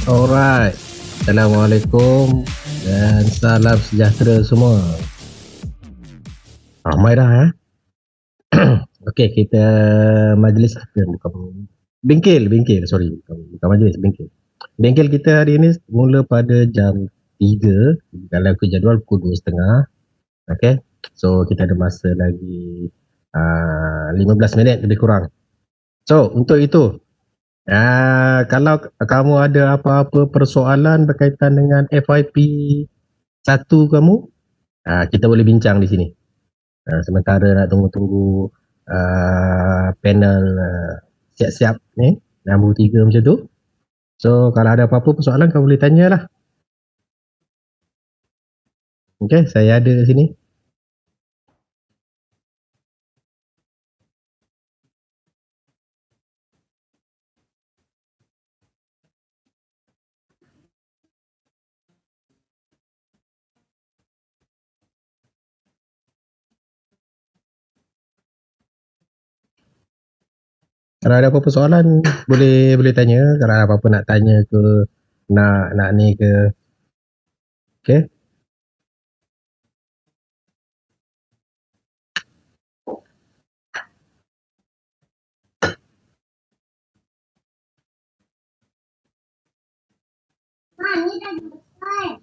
Alright, Assalamualaikum dan salam sejahtera semua. Ramai dah ya. Okey, kita majlis bukan bengkel, sorry, bukan majlis, bengkel. Bengkel kita hari ini mula pada jam 3 dalam jadual pukul 2.30. Okey. So kita ada masa lagi 15 minit lebih kurang. So, untuk itu kalau kamu ada apa-apa persoalan berkaitan dengan FYP 1 kamu, kita boleh bincang di sini. Sementara nak tunggu panel siap-siap ni, nombor 3 macam tu. So, kalau ada apa-apa persoalan kamu boleh tanyalah. Okey, saya ada di sini. Kalau ada apa-apa soalan boleh tanya. Kalau ada apa-apa nak tanya ke, nak ni ke. Okey. Ni dah selesai.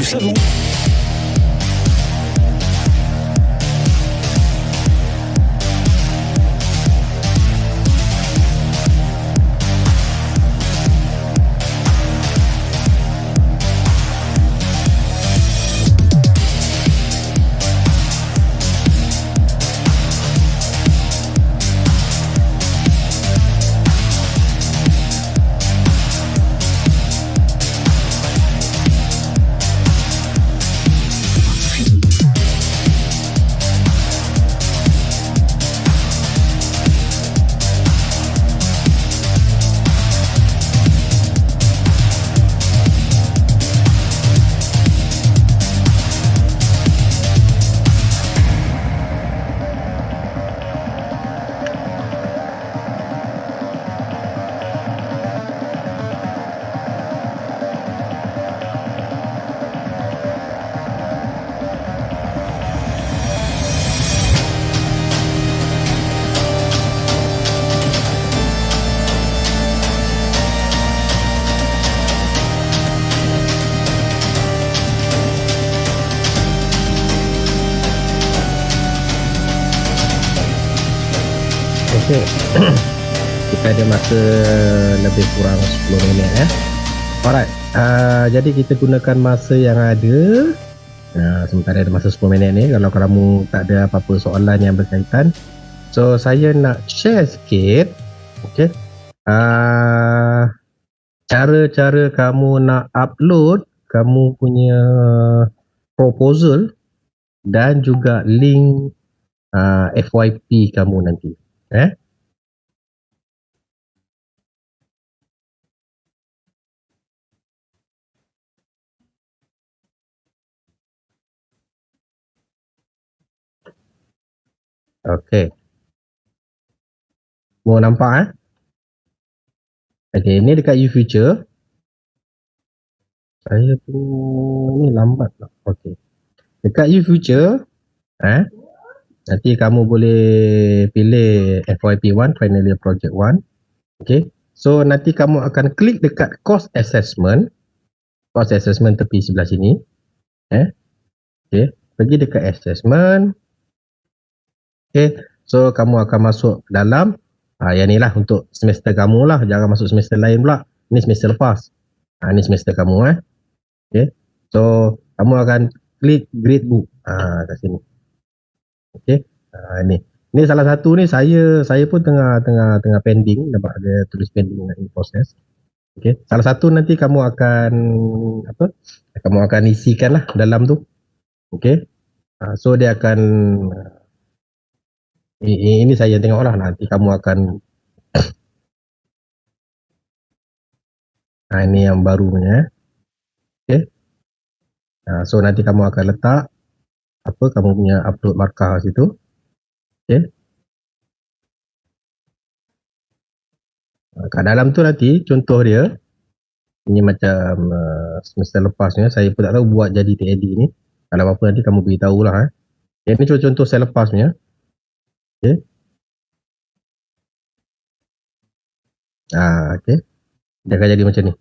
seru. Okey. Kita ada masa lebih kurang 10 minit Alright. Jadi kita gunakan masa yang ada. Sementara ada masa 10 minit ni, kalau kamu tak ada apa-apa soalan yang berkaitan, so saya nak share sikit, okey, cara-cara kamu nak upload kamu punya proposal dan juga link FYP kamu nanti. Okey. Mau nampak Okey, ni dekat YouFuture. Saya tu ni lambat lah. Okey. Dekat YouFuture, nanti kamu boleh pilih FYP1, Final Year Project 1. Okey. So nanti kamu akan klik dekat cost assessment. Cost assessment tepi sebelah sini. Okey. Pergi dekat assessment. Okey. So kamu akan masuk dalam yang ni lah untuk semester kamu lah. Jangan masuk semester lain pula. Ni semester lepas. Ni semester kamu okey. So kamu akan klik gradebook kat sini. Okey. Ni salah satu ni saya pun tengah pending, nampak ada tulis pending in process. Okey. Salah satu nanti kamu akan kamu akan isikan lah dalam tu. Okey. So dia akan ini saya tengok lah, nanti kamu akan ini yang baru punya. Okey. So nanti kamu akan letak kamu punya upload markah situ. Okey. Kat dalam tu nanti contoh dia ini macam semester lepasnya, saya pun tak tahu buat jadi TAD ni. Kalau apa-apa nanti kamu beritahu lah. Ini contoh saya lepasnya. Okey. Okey. Dia akan jadi macam ni.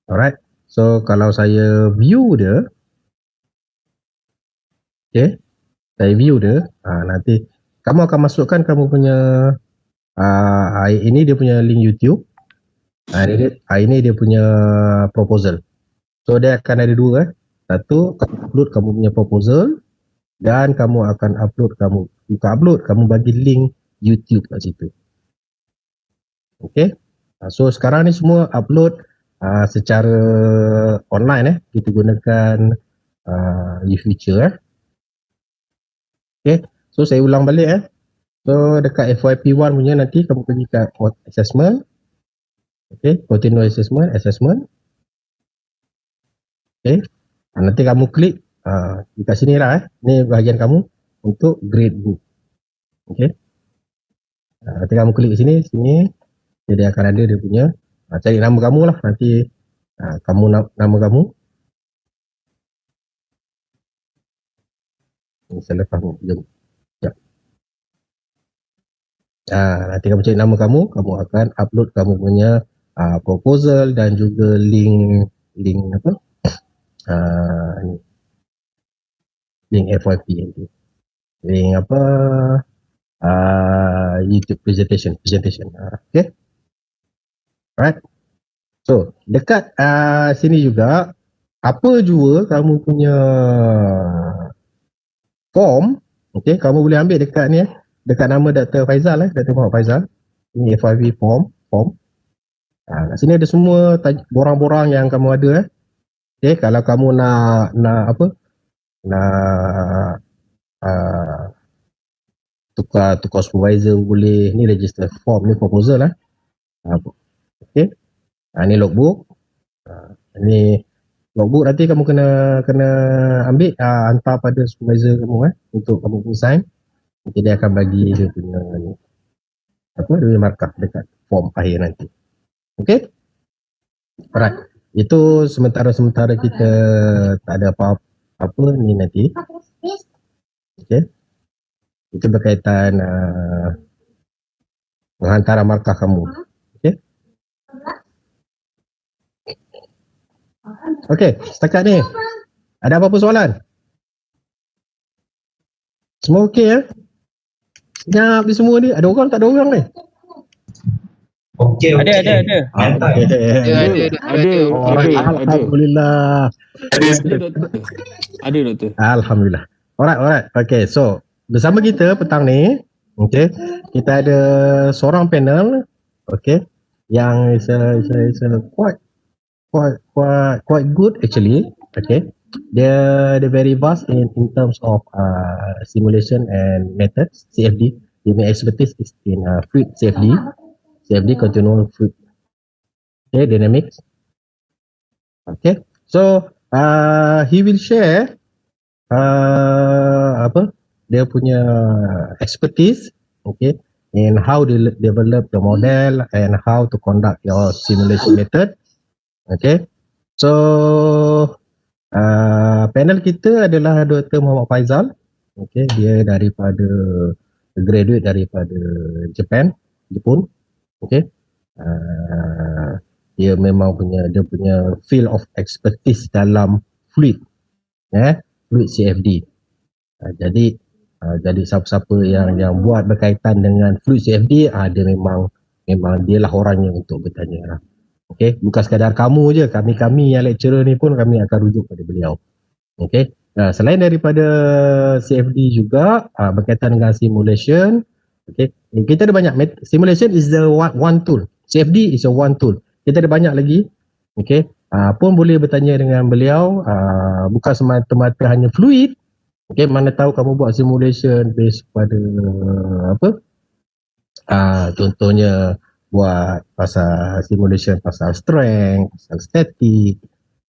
Alright. So kalau saya view dia, okey, saya view dia, nanti kamu akan masukkan kamu punya ini dia punya link YouTube. Ini dia punya proposal. So dia akan ada dua. Satu, kamu upload kamu punya proposal, dan kamu akan upload kamu bagi link YouTube kat situ. Okey. So sekarang ni semua upload secara online kita gunakan YouFuture. Okey. So saya ulang balik So dekat FYP1 punya nanti kamu pergi kat assessment. Okey, continuous assessment. Okey. Nanti kamu klik dekat sini lah ni bahagian kamu untuk gradebook. Okey. Nanti kamu klik sini, jadi akan ada dia punya cari nama kamu lah, nanti kamu nama kamu ini saya lepas ni, jom. Nanti kamu cari nama kamu akan upload kamu punya proposal dan juga link ni link FYP nanti, link apa YouTube presentation. Okay, alright. So dekat sini juga, apa jua kamu punya form, okay, kamu boleh ambil dekat ni dekat nama Dr. Faizal Dr. Muhammad Faizal. Ni FYP form. Kat sini ada semua borang-borang yang kamu ada okay, kalau kamu nak apa, nak tukar supervisor boleh, ni register form, ni proposal okay. Ni logbook. Ni logbook nanti kamu kena ambil, hantar pada supervisor kamu untuk kamu sign. Nanti dia akan bagi dia punya ni, apa, dia punya markah dekat form akhir nanti. Okay, alright. Itu sementara kita tak ada apa ni nanti. Okay, itu berkaitan penghantaran markah kamu. Okay, setakat ni ada apa-apa soalan? Semua okey ya? Senyap ni semua ni. Ada orang tak ada orang ni? Okey. Ada. Alhamdulillah. Ada doktor. Alhamdulillah. Alright. Okay, so bersama kita petang ni, okay, kita ada seorang panel, okay, yang is a quite good actually. Okay, they're very vast in terms of simulation and methods, CFD. Their expertise is in fluid CFD, continual fluid dynamics. Okay, so he will share apa dia punya expertise, okay, in how to develop the model and how to conduct your simulation method. Okay, so panel kita adalah Dr. Muhammad Faizal. Okay, dia graduate daripada Jepun. Okay, dia memang dia punya field of expertise dalam fluid CFD. Jadi siapa-siapa yang buat berkaitan dengan fluid CFD, dia memang dialah orangnya untuk bertanya. Okay, bukan sekadar kamu je, kami yang lecturer ni pun kami akan rujuk pada beliau. Okay, selain daripada CFD juga berkaitan dengan simulation. Okay, kita ada banyak. Simulation is the one tool, CFD is a one tool. Kita ada banyak lagi. Okay, pun boleh bertanya dengan beliau, bukan semata-mata hanya fluid. Okay, mana tahu kamu buat simulation based pada apa, contohnya buat pasal simulation pasal strength, pasal static,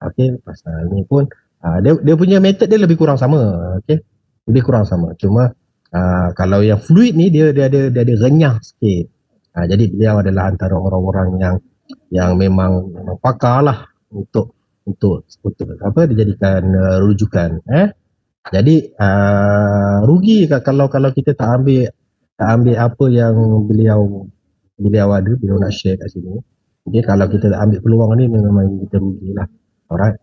okay, pasal ni pun dia punya method dia lebih kurang sama. Okay, lebih kurang sama, cuma kalau yang fluid ni dia ada renyah sikit. Jadi beliau adalah antara orang-orang yang memang pakar lah untuk apa dijadikan rujukan. Jadi rugi kalau kita tak ambil apa yang beliau nak share kat sini. Okay, kalau kita ambil peluang ni memang kita rugilah. Alright.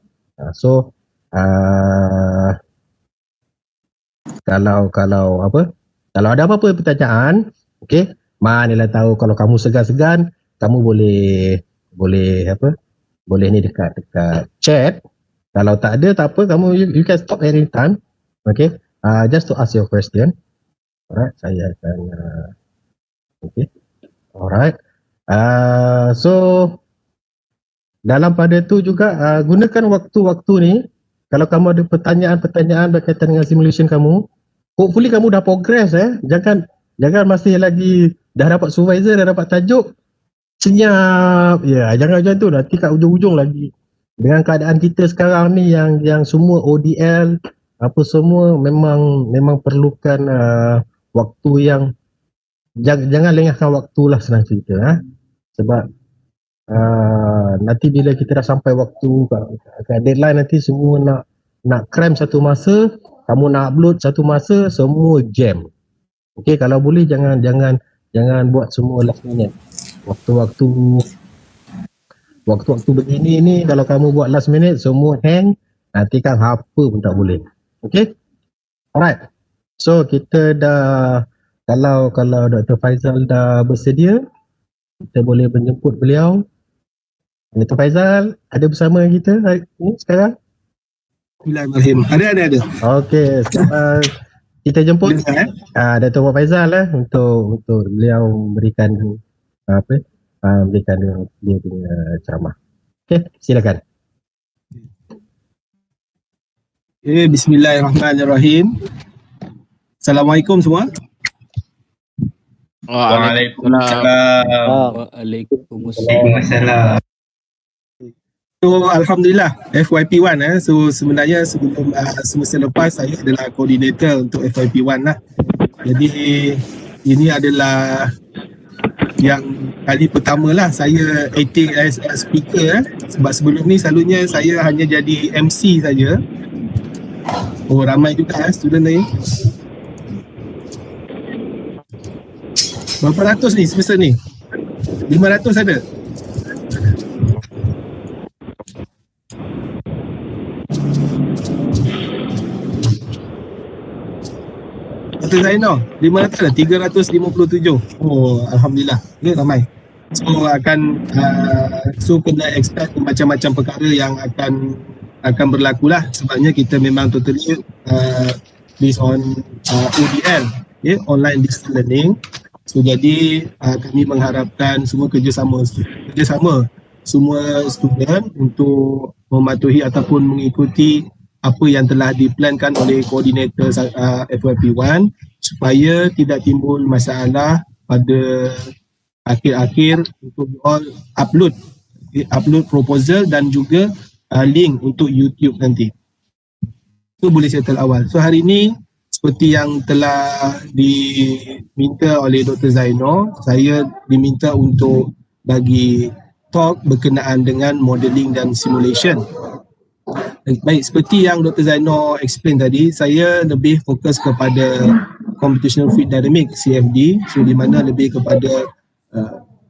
So kalau ada apa-apa pertanyaan, okay, manalah tahu, kalau kamu segan-segan, kamu boleh ni dekat chat. Kalau tak ada, tak apa, kamu you can stop anytime. Okay, just to ask your question. Alright, saya akan okay. Alright. So dalam pada tu juga gunakan waktu-waktu ni. Kalau kamu ada pertanyaan berkaitan dengan simulation kamu, hopefully kamu dah progress. Jangan masih lagi dah dapat supervisor, dah dapat tajuk, senyap. Jangan macam tu, nanti kat ujung-ujung lagi. Dengan keadaan kita sekarang ni yang semua ODL apa semua memang perlukan waktu yang jangan lengahkan waktu lah, senang cerita. Sebab nanti bila kita dah sampai waktu kat deadline, nanti semua nak cram satu masa, kamu nak upload satu masa, semua jam. Okay, kalau boleh jangan buat semua last minute. Waktu begini ni, kalau kamu buat last minute semua hang, Nanti kan apa pun tak boleh. Okay? Alright. So kita dah, kalau Dr. Faizal dah bersedia, kita boleh menjemput beliau. Dr. Faizal ada bersama kita hari ini sekarang? Bismillahirrahmanirrahim. Ada. Okay, sekarang kita jemput Dr. Muhammad Faizal untuk beliau memberikan memberikan dia punya ceramah. Okay, silakan. Bismillahirrahmanirrahim. Assalamualaikum semua. Waalaikumsalam. Waalaikumsalam. So Alhamdulillah FYP1 So sebenarnya sebelum semester lepas saya adalah koordinator untuk FYP1 lah. Jadi ini adalah yang kali pertama lah saya acting as a speaker sebab sebelum ni selalunya saya hanya jadi MC saja. Oh ramai juga student ni. Berapa ratus ni semester ni? 500 ada? Dr. Zainal, 500 ada? 357. Oh, Alhamdulillah. Ya, ramai. So akan kena expect macam-macam perkara yang akan berlaku lah. Sebabnya kita memang totally based on ODL, online distance learning. So jadi kami mengharapkan semua kerjasama semua student untuk mematuhi ataupun mengikuti apa yang telah diplankan oleh koordinator FYP1 supaya tidak timbul masalah pada akhir-akhir untuk all upload proposal dan juga link untuk YouTube nanti. Itu boleh settle awal. So hari ini seperti yang telah diminta oleh Dr. Zainal, saya diminta untuk bagi talk berkenaan dengan modeling dan simulation. Baik, seperti yang Dr. Zainal explain tadi, saya lebih fokus kepada computational fluid dynamics CFD, so di mana lebih kepada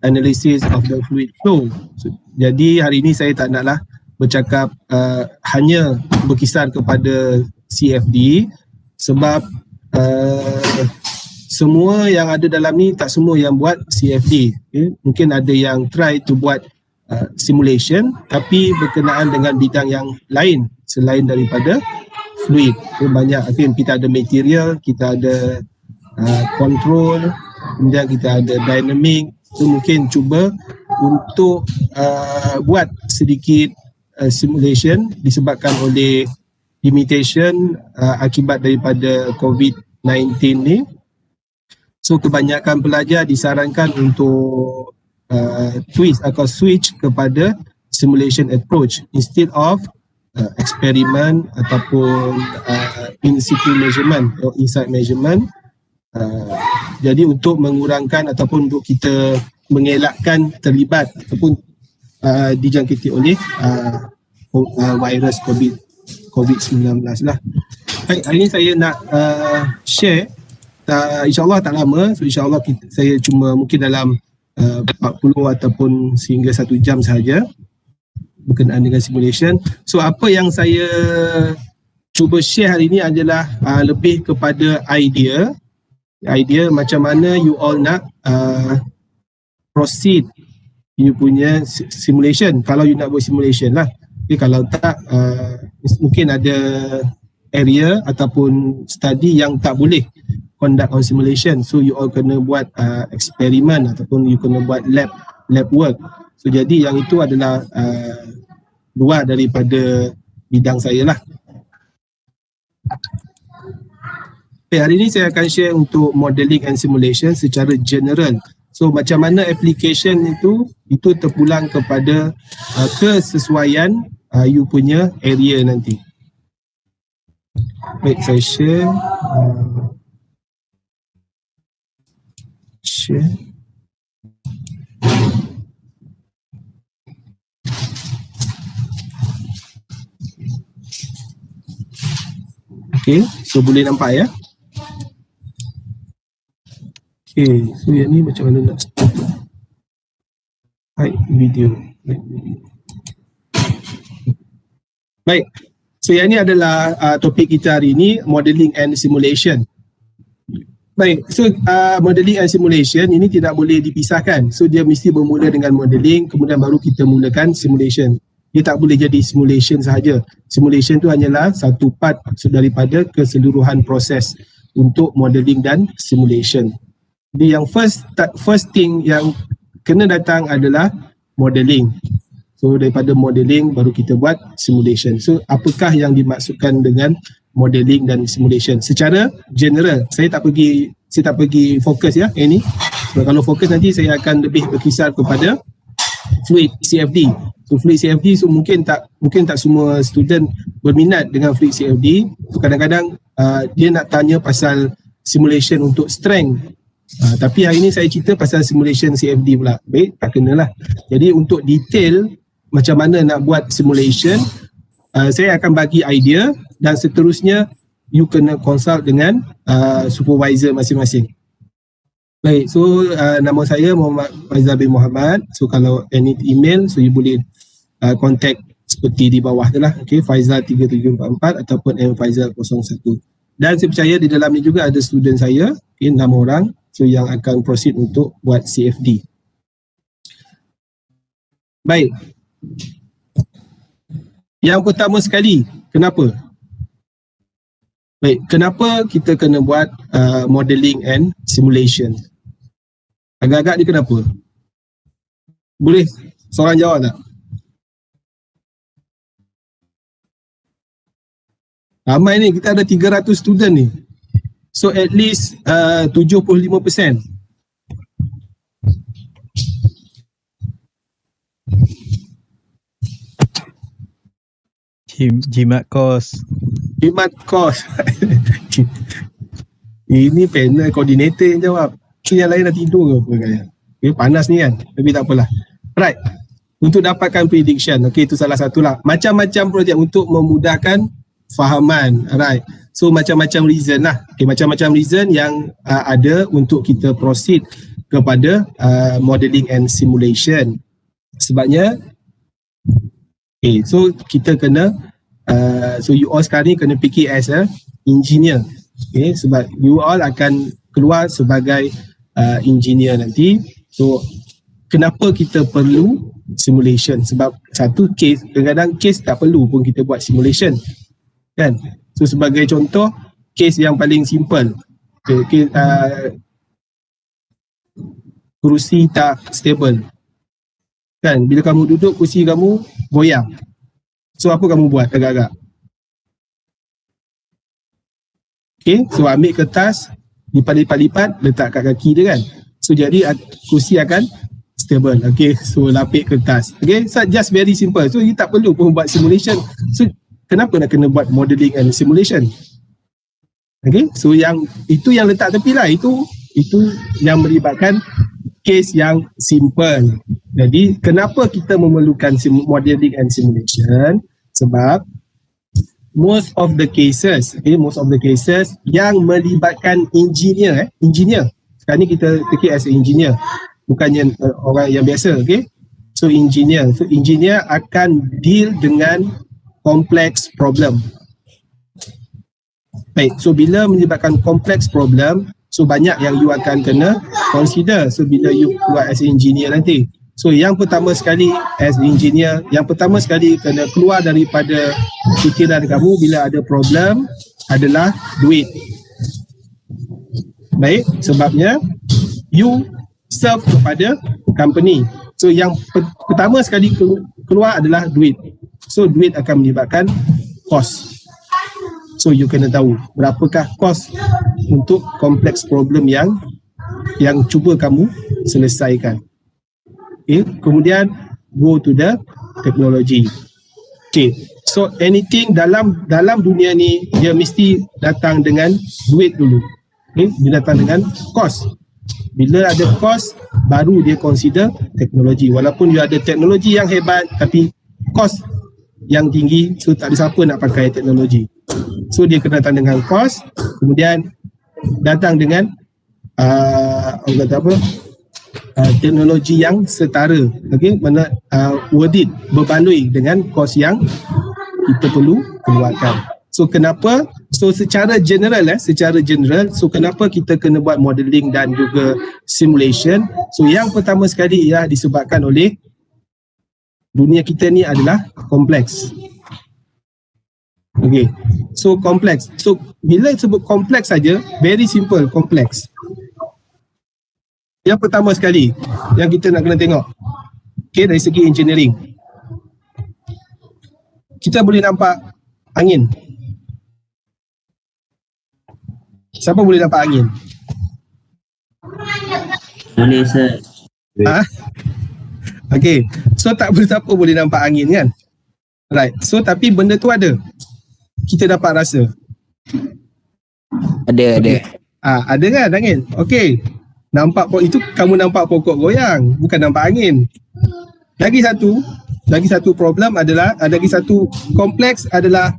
analysis of the fluid flow. So, jadi hari ini saya tak naklah bercakap hanya berkisar kepada CFD sebab semua yang ada dalam ni tak semua yang buat CFD. Mungkin ada yang try to buat simulation tapi berkenaan dengan bidang yang lain selain daripada fluid. Banyak, kita ada material, kita ada control, kemudian kita ada dynamic. So mungkin cuba untuk buat sedikit simulation disebabkan oleh limitation akibat daripada COVID-19 ni. So kebanyakan pelajar disarankan untuk twist atau switch kepada simulation approach instead of eksperimen ataupun in situ measurement atau inside measurement. Jadi untuk mengurangkan ataupun untuk kita mengelakkan terlibat ataupun dijangkiti oleh virus COVID-19 lah. Baik, hari ini saya nak share, insyaAllah tak lama, so insyaAllah saya cuma mungkin dalam 40 ataupun sehingga 1 jam sahaja berkenaan dengan simulation. So apa yang saya cuba share hari ini adalah lebih kepada idea macam mana you all nak proceed you punya simulation kalau you nak buat simulation lah. Kalau tak mungkin ada area ataupun study yang tak boleh conduct on simulation, so you all kena buat eksperimen ataupun you kena buat lab work. So jadi yang itu adalah luar daripada bidang saya lah. Okay, hari ini saya akan share untuk modeling and simulation secara general. So macam mana application itu terpulang kepada kesesuaian you punya area nanti. Baik, saya share. Okay, so boleh nampak ya. Okay, so yang ni macam mana nak start? Hide video. Baik, So yang ini adalah topik kita hari ini, modeling and simulation. Baik, so modeling and simulation ini tidak boleh dipisahkan. So dia mesti bermula dengan modeling, kemudian baru kita mulakan simulation. Dia tak boleh jadi simulation sahaja. Simulation tu hanyalah satu part daripada keseluruhan proses untuk modeling dan simulation. Jadi yang first thing yang kena datang adalah modeling. So daripada modeling baru kita buat simulation. So apakah yang dimaksudkan dengan modeling dan simulation? Secara general, saya tak pergi fokus ya ini. Sebab kalau fokus nanti saya akan lebih berkisar kepada fluid CFD. So fluid CFD so mungkin tak semua student berminat dengan fluid CFD. So kadang-kadang dia nak tanya pasal simulation untuk strength. Tapi hari ini saya cerita pasal simulation CFD pula. Baik, tak kenalah. Jadi untuk detail macam mana nak buat simulation, saya akan bagi idea dan seterusnya you kena consult dengan supervisor masing-masing. Baik, so nama saya Muhammad Faizal bin Muhammad. So kalau any email, so you boleh contact seperti di bawah tu lah. Okay, Faizal3744 ataupun mfaizal01. Dan saya percaya di dalam ni juga ada student saya, okay, 6 orang. So yang akan proceed untuk buat CFD. Baik. Yang pertama sekali, kenapa? Baik, kenapa kita kena buat modeling and simulation? Agak-agak dia kenapa? Boleh seorang jawab tak? Ramai ni, kita ada 300 student ni. So at least 75%. Jimat kos. Jimat kos. Ini panel coordinator yang jawab. Yang lain dah tidur ke apa kan? Okay, panas ni kan, tapi tak apalah. Right, untuk dapatkan prediction, okay, itu salah satu lah. Macam-macam projek untuk memudahkan fahaman. Right, so macam-macam reason lah. Okay, macam-macam reason yang ada untuk kita proceed kepada modeling and simulation. Sebabnya, okay, so kita kena, so you all sekarang ni kena fikir as a engineer. Okay, sebab you all akan keluar sebagai engineer nanti. So kenapa kita perlu simulation? Sebab satu case, kadang-kadang case tak perlu pun kita buat simulation kan. So sebagai contoh, case yang paling simple, okay, kerusi tak stable kan, bila kamu duduk kerusi kamu goyang. So apa kamu buat agak-agak? Okay, so ambil kertas, lipat-lipat-lipat, letak kat kaki dia kan. So jadi kerusi akan stable. Okay, so lapik kertas. Okay, so just very simple. So you tak perlu pun buat simulation. So kenapa nak kena buat modeling and simulation? Okay, so yang itu yang letak tepi lah. Itu yang melibatkan case yang simple. Jadi kenapa kita memerlukan modeling and simulation? Sebab most of the cases yang melibatkan engineer. Sekarang ni kita take it as engineer, bukannya orang yang biasa, okay? So engineer akan deal dengan complex problem. Baik, so bila melibatkan complex problem, so banyak yang you akan kena consider. So bila you buat as engineer nanti, so yang pertama sekali as engineer, yang pertama sekali kena keluar daripada fikiran kamu bila ada problem adalah duit. Baik, sebabnya you serve kepada company. So yang pertama sekali keluar adalah duit. So duit akan melibatkan cost. So you kena tahu berapakah cost untuk kompleks problem yang cuba kamu selesaikan. Okay, kemudian go to the technology. Okay, so anything dalam dunia ni dia mesti datang dengan duit dulu. Okay, dia datang dengan cost. Bila ada cost, baru dia consider teknologi. Walaupun you ada teknologi yang hebat, tapi cost yang tinggi, so tak ada siapa nak pakai teknologi. So dia kena datang dengan cost, kemudian datang dengan teknologi yang setara, okay, mana worth it, berbanding dengan cost yang kita perlu keluarkan. So kenapa? So secara general, so kenapa kita kena buat modeling dan juga simulation? So yang pertama sekali ialah disebabkan oleh dunia kita ni adalah kompleks. Okay, so kompleks. So bila sebut kompleks saja, very simple, kompleks. Yang pertama sekali yang kita nak kena tengok, okay, dari segi engineering, kita boleh nampak angin. Siapa boleh nampak angin? Boleh sir. Okay, so tak siapa boleh nampak angin kan? Right, so tapi benda tu ada. Kita dapat rasa. Ada. Ada kan angin? Okay, nampak itu kamu nampak pokok goyang, bukan nampak angin. Lagi satu problem adalah, lagi satu kompleks adalah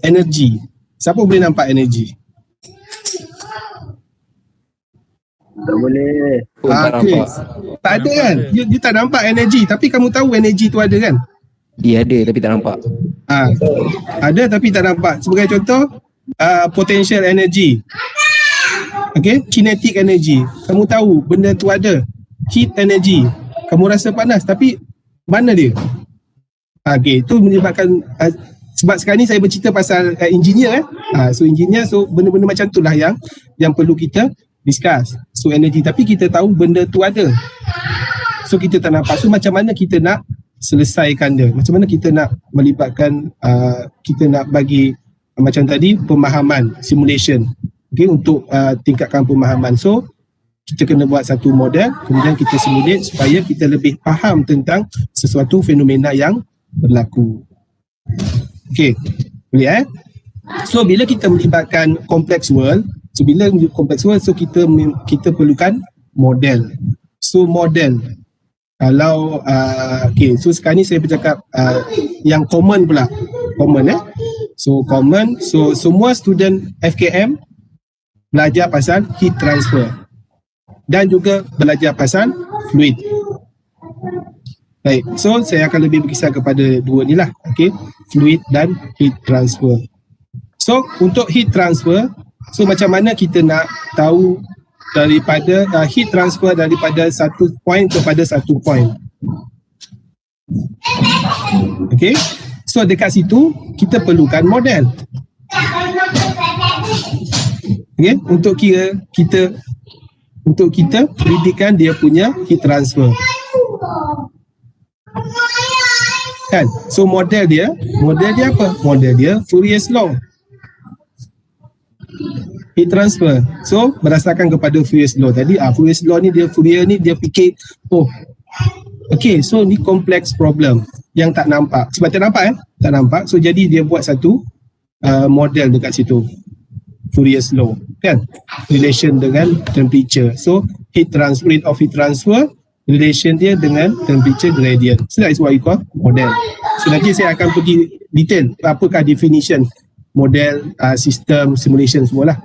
energi. Siapa boleh nampak energi? Tak boleh. Okay. Tak ada kan? Dia tak nampak energi, tapi kamu tahu energi tu ada kan? Dia ada tapi tak nampak. Ada tapi tak nampak. Sebagai contoh, potential energy. Okay, kinetic energy. Kamu tahu benda tu ada. Heat energy. Kamu rasa panas tapi mana dia? Okay, itu menyebabkan sebab sekarang ni saya bercerita pasal engineer so engineer, so benda-benda macam tu lah yang perlu kita discuss. So energy, tapi kita tahu benda tu ada. So kita tak nampak. So macam mana kita nak selesaikan dia? Macam mana kita nak melibatkan, kita nak bagi macam tadi pemahaman, simulation, okay, untuk tingkatkan pemahaman. So kita kena buat satu model, kemudian kita simulate supaya kita lebih faham tentang sesuatu fenomena yang berlaku. Okay, boleh So bila kita melibatkan complex world, so bila complex world, so kita perlukan model. So model, kalau okay, so sekarang ni saya bercakap yang common pula. So common, so semua student FKM belajar pasal heat transfer dan juga belajar pasal fluid. Baik, so saya akan lebih berkisar kepada dua ni lah, okay, fluid dan heat transfer. So untuk heat transfer, so macam mana kita nak tahu daripada heat transfer daripada satu point kepada satu point. Okay, so dekat situ kita perlukan model. Okay, untuk kita predikkan dia punya heat transfer. Kan? So model dia apa? Model dia Fourier's law. Heat transfer. So berdasarkan kepada Fourier's law tadi, Fourier's law ni Fourier ni dia fikir, okay, so ni complex problem yang tak nampak. Sebab tak nampak, so jadi dia buat satu model dekat situ. Fourier's law, kan? Relation dengan temperature. So heat transfer, rate of heat transfer, relation dia dengan temperature gradient. So that is what we call model. So nanti saya akan pergi detail apakah definition model, sistem, simulation semualah.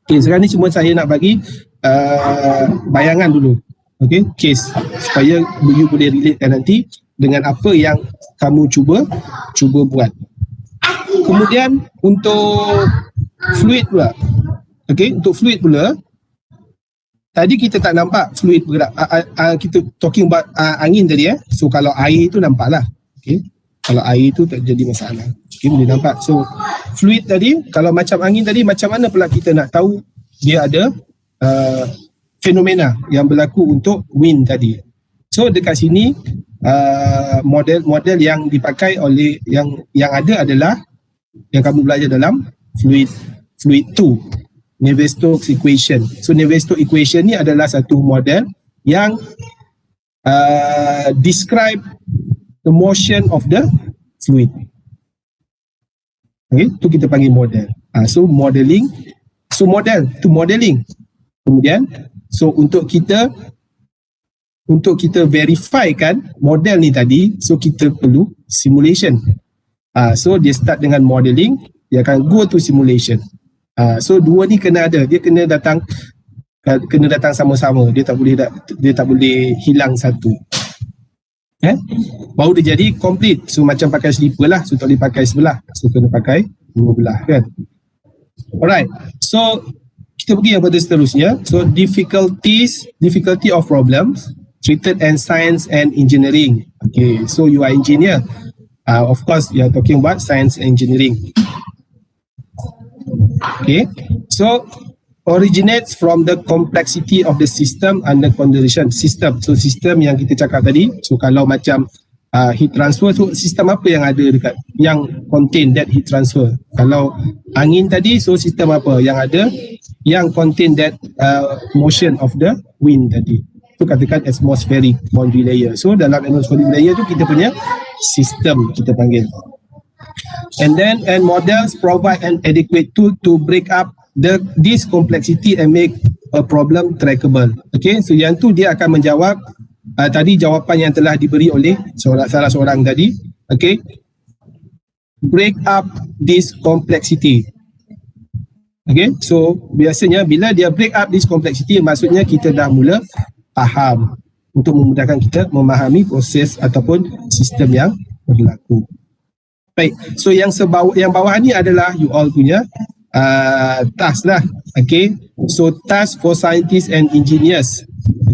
Okay, sekarang ni cuma saya nak bagi bayangan dulu. Okay, case supaya you boleh relatekan nanti dengan apa yang kamu cuba buat. Kemudian untuk fluid pula. Okay, untuk fluid pula, tadi kita tak nampak fluid bergerak. Kita talking about angin tadi So kalau air tu nampak lah. Okay, kalau air tu tak jadi masalah. Okay, boleh nampak. So fluid tadi, kalau macam angin tadi, macam mana pula kita nak tahu dia ada fenomena yang berlaku untuk wind tadi. So dekat sini model yang dipakai oleh yang ada adalah yang kamu belajar dalam fluid 2, Navier-Stokes equation. So Navier-Stokes equation ni adalah satu model yang describe the motion of the fluid. Okay, tu kita panggil model. So modeling, so model to modeling. Kemudian so untuk kita verify kan model ni tadi, so kita perlu simulation. So dia start dengan modeling, dia akan go to simulation. So dua ni kena ada, dia kena datang sama-sama. Dia tak boleh hilang satu. baru dia jadi complete. So macam pakai slipper lah, so tak boleh pakai sebelah, so kena pakai dua belah kan. Alright, so kita pergi yang pada seterusnya. So difficulty of problems treated in science and engineering. Okay, so you are engineer, of course you are talking about science and engineering. Okay, so originates from the complexity of the system under consideration. System, so sistem yang kita cakap tadi. So kalau macam heat transfer, so sistem apa yang ada dekat yang contain that heat transfer? Kalau angin tadi, so sistem apa yang ada yang contain that motion of the wind tadi? So katakan atmospheric boundary layer. So dalam atmospheric layer tu kita punya sistem kita panggil. And models provide an adequate tool to break up this complexity and make a problem trackable. Okay, so yang tu dia akan menjawab tadi jawapan yang telah diberi oleh salah seorang tadi. Okay, break up this complexity. Okay, so biasanya bila dia break up this complexity, maksudnya kita dah mula faham untuk memudahkan kita memahami proses ataupun sistem yang berlaku. Baik, so yang bawah ni adalah you all punya task lah. Okay, so task for scientists and engineers.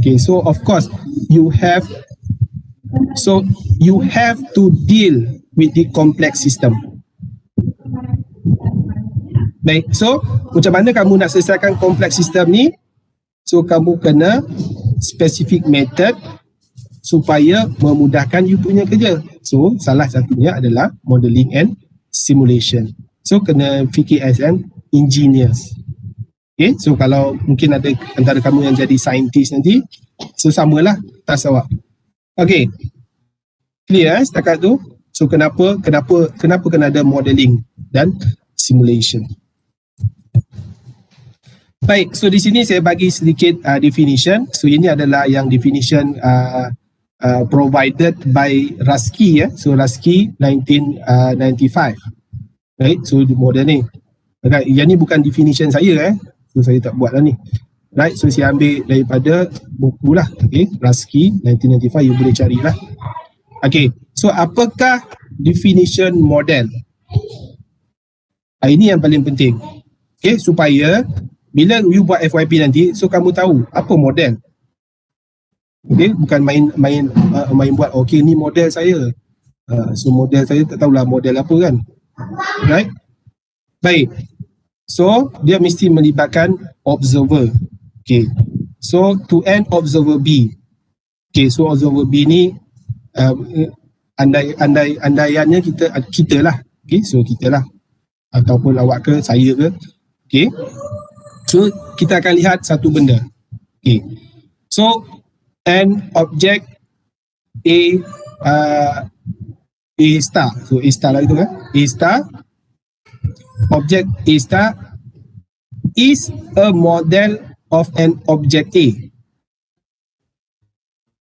Okay, so of course you have to deal with the complex system. Baik, so macam mana kamu nak selesaikan complex system ni? So kamu kena specific method supaya memudahkan you punya kerja. So salah satunya adalah modeling and simulation. So kena fikir as an engineers. Okay, so kalau mungkin ada antara kamu yang jadi scientist nanti, so samalah task awak. Okay, clear setakat tu? So kenapa kena ada modeling dan simulation? Baik, so di sini saya bagi sedikit definition. So ini adalah yang definition provided by Rusky, so Rusky 1995. Right, so model ni. Right, yang ni bukan definition saya so saya tak buat lah ni. Right, so saya ambil daripada buku lah. Okay, Rusky 1995, you boleh carilah. Okay, so apakah definition model? Ini yang paling penting. Okay, supaya bila you buat FYP nanti, so kamu tahu apa model. Okay, bukan main buat okay ni model saya. So model saya tak tahulah model apa kan. Right? Baik. So dia mesti melibatkan observer. Okay. So to N observer B. Okay, so observer B ni andaiannya kita lah. Okay, so kita lah. Ataupun awak ke, saya ke. Okay. So kita akan lihat satu benda. Okay. So an object A star. So A star lah itu kan. A star. Object A star is a model of an object A.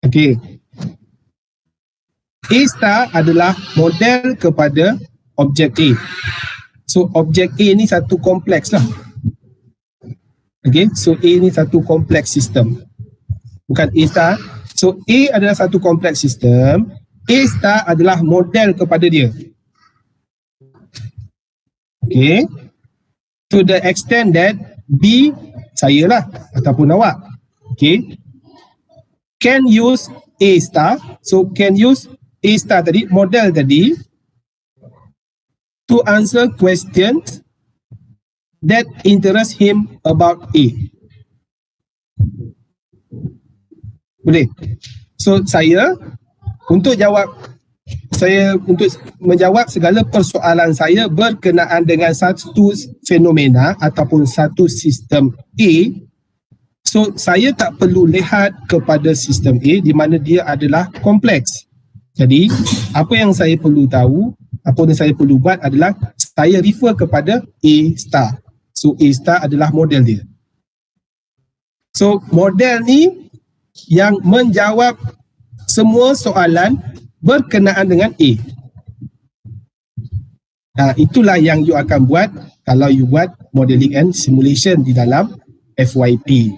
Okay. A star adalah model kepada objek A. So objek A ni satu kompleks lah. Okay, so A ni satu kompleks sistem. Bukan A star. So A adalah satu kompleks sistem. A star adalah model kepada dia. Okay. To the extent that B, saya lah ataupun awak. Okay. Can use A star. So can use A star tadi, model tadi, to answer questions that interest him about A. Boleh? So untuk menjawab segala persoalan saya berkenaan dengan satu fenomena ataupun satu sistem A, so saya tak perlu lihat kepada sistem A di mana dia adalah kompleks. Jadi apa yang saya perlu tahu, apa yang saya perlu buat adalah saya refer kepada A star. So A star adalah model dia. So model ni yang menjawab semua soalan berkenaan dengan A. Itulah yang you akan buat kalau you buat modeling and simulation di dalam FYP.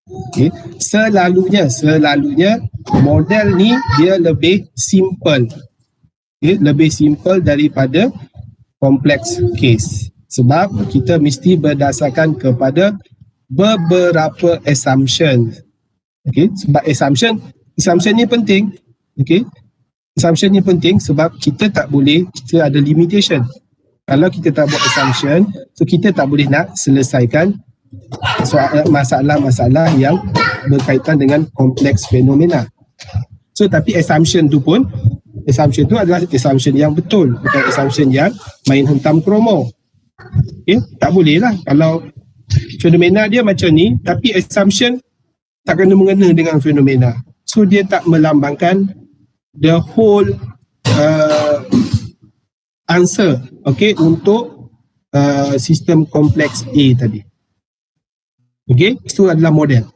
Okay. Selalunya model ni dia lebih simple. Okay. Lebih simple daripada complex case. Sebab kita mesti berdasarkan kepada beberapa assumption. Okay. Sebab assumption ni penting. Okay. Assumption ni penting sebab kita ada limitation. Kalau kita tak buat assumption, so kita tak boleh nak selesaikan masalah-masalah yang berkaitan dengan kompleks fenomena. So tapi assumption tu adalah assumption yang betul, bukan assumption yang main hentam kromo. Okay? Tak boleh lah kalau fenomena dia macam ni tapi assumption tak kena-mengena dengan fenomena. So dia tak melambangkan the whole answer, okay, untuk sistem kompleks A tadi. Okay, so adalah model.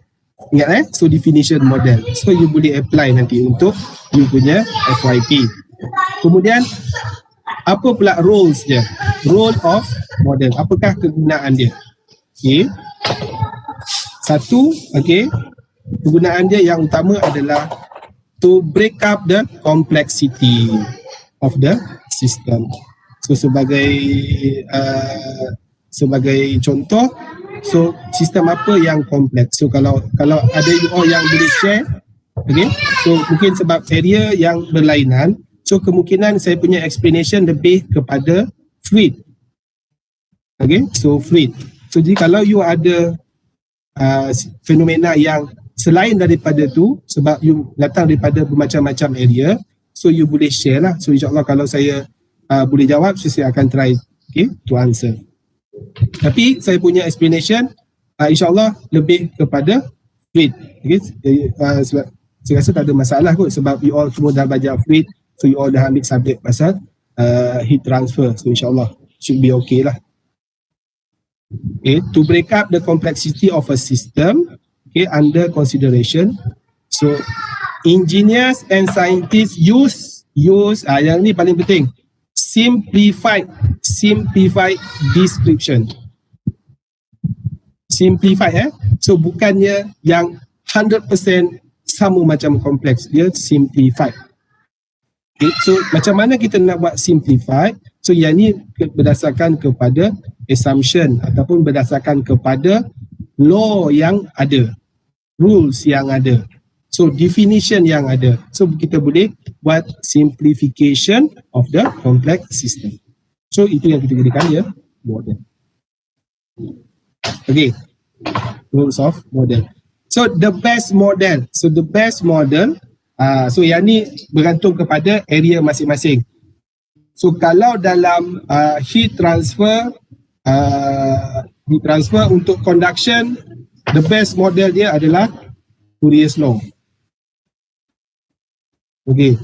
Ingat so definition model. So you boleh apply nanti untuk you punya FYP. Kemudian apa pula roles dia? Role of model. Apakah kegunaan dia? Okay. Satu, okay, kegunaan dia yang utama adalah to break up the complexity of the system. So sebagai contoh, so sistem apa yang kompleks? So kalau ada you all yang boleh share, okay, so mungkin sebab area yang berlainan, so kemungkinan saya punya explanation lebih kepada fluid. Okay, so fluid. So jadi kalau you ada fenomena yang selain daripada tu, sebab you datang daripada bermacam-macam area, so you boleh share lah. So insyaAllah kalau saya boleh jawab, so saya akan try, okay, to answer. Tapi saya punya explanation insyaAllah lebih kepada fluid. Okay? Sebab saya rasa tak ada masalah kot sebab you all semua dah belajar fluid, so you all dah ambil subjek pasal heat transfer. So insyaAllah should be okay lah. Okay, to break up the complexity of a system, okay, under consideration. So engineers and scientists use yang ni paling penting, simplified description. Simplified so bukannya yang 100% sama macam kompleks, dia simplified. Okay, so macam mana kita nak buat simplified? So yang ni berdasarkan kepada assumption ataupun berdasarkan kepada law yang ada, rules yang ada, so definition yang ada. So kita boleh buat simplification of the complex system. So itu yang kita jadikan ya model. Okay, rules of model. So the best model. So yang ni bergantung kepada area masing-masing. So kalau dalam heat transfer untuk conduction, the best model dia adalah Fourier's law. Okay.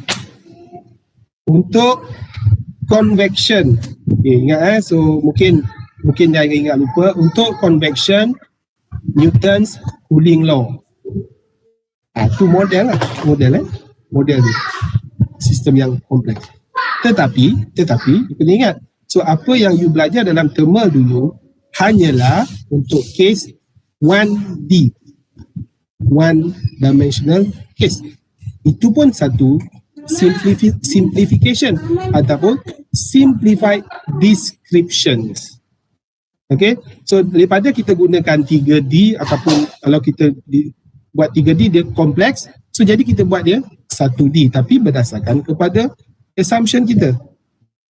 Untuk convection, okay, ingat so mungkin jangan ingat lupa, untuk convection Newton's cooling law. Tu model dia, sistem yang kompleks. Tetapi you kena ingat, so apa yang you belajar dalam thermal dulu hanyalah untuk case 1D, one dimensional case. Itu pun satu simplification ataupun simplified descriptions. Okay, so daripada kita gunakan 3D ataupun kalau kita buat 3D dia kompleks, so jadi kita buat dia 1D tapi berdasarkan kepada assumption kita.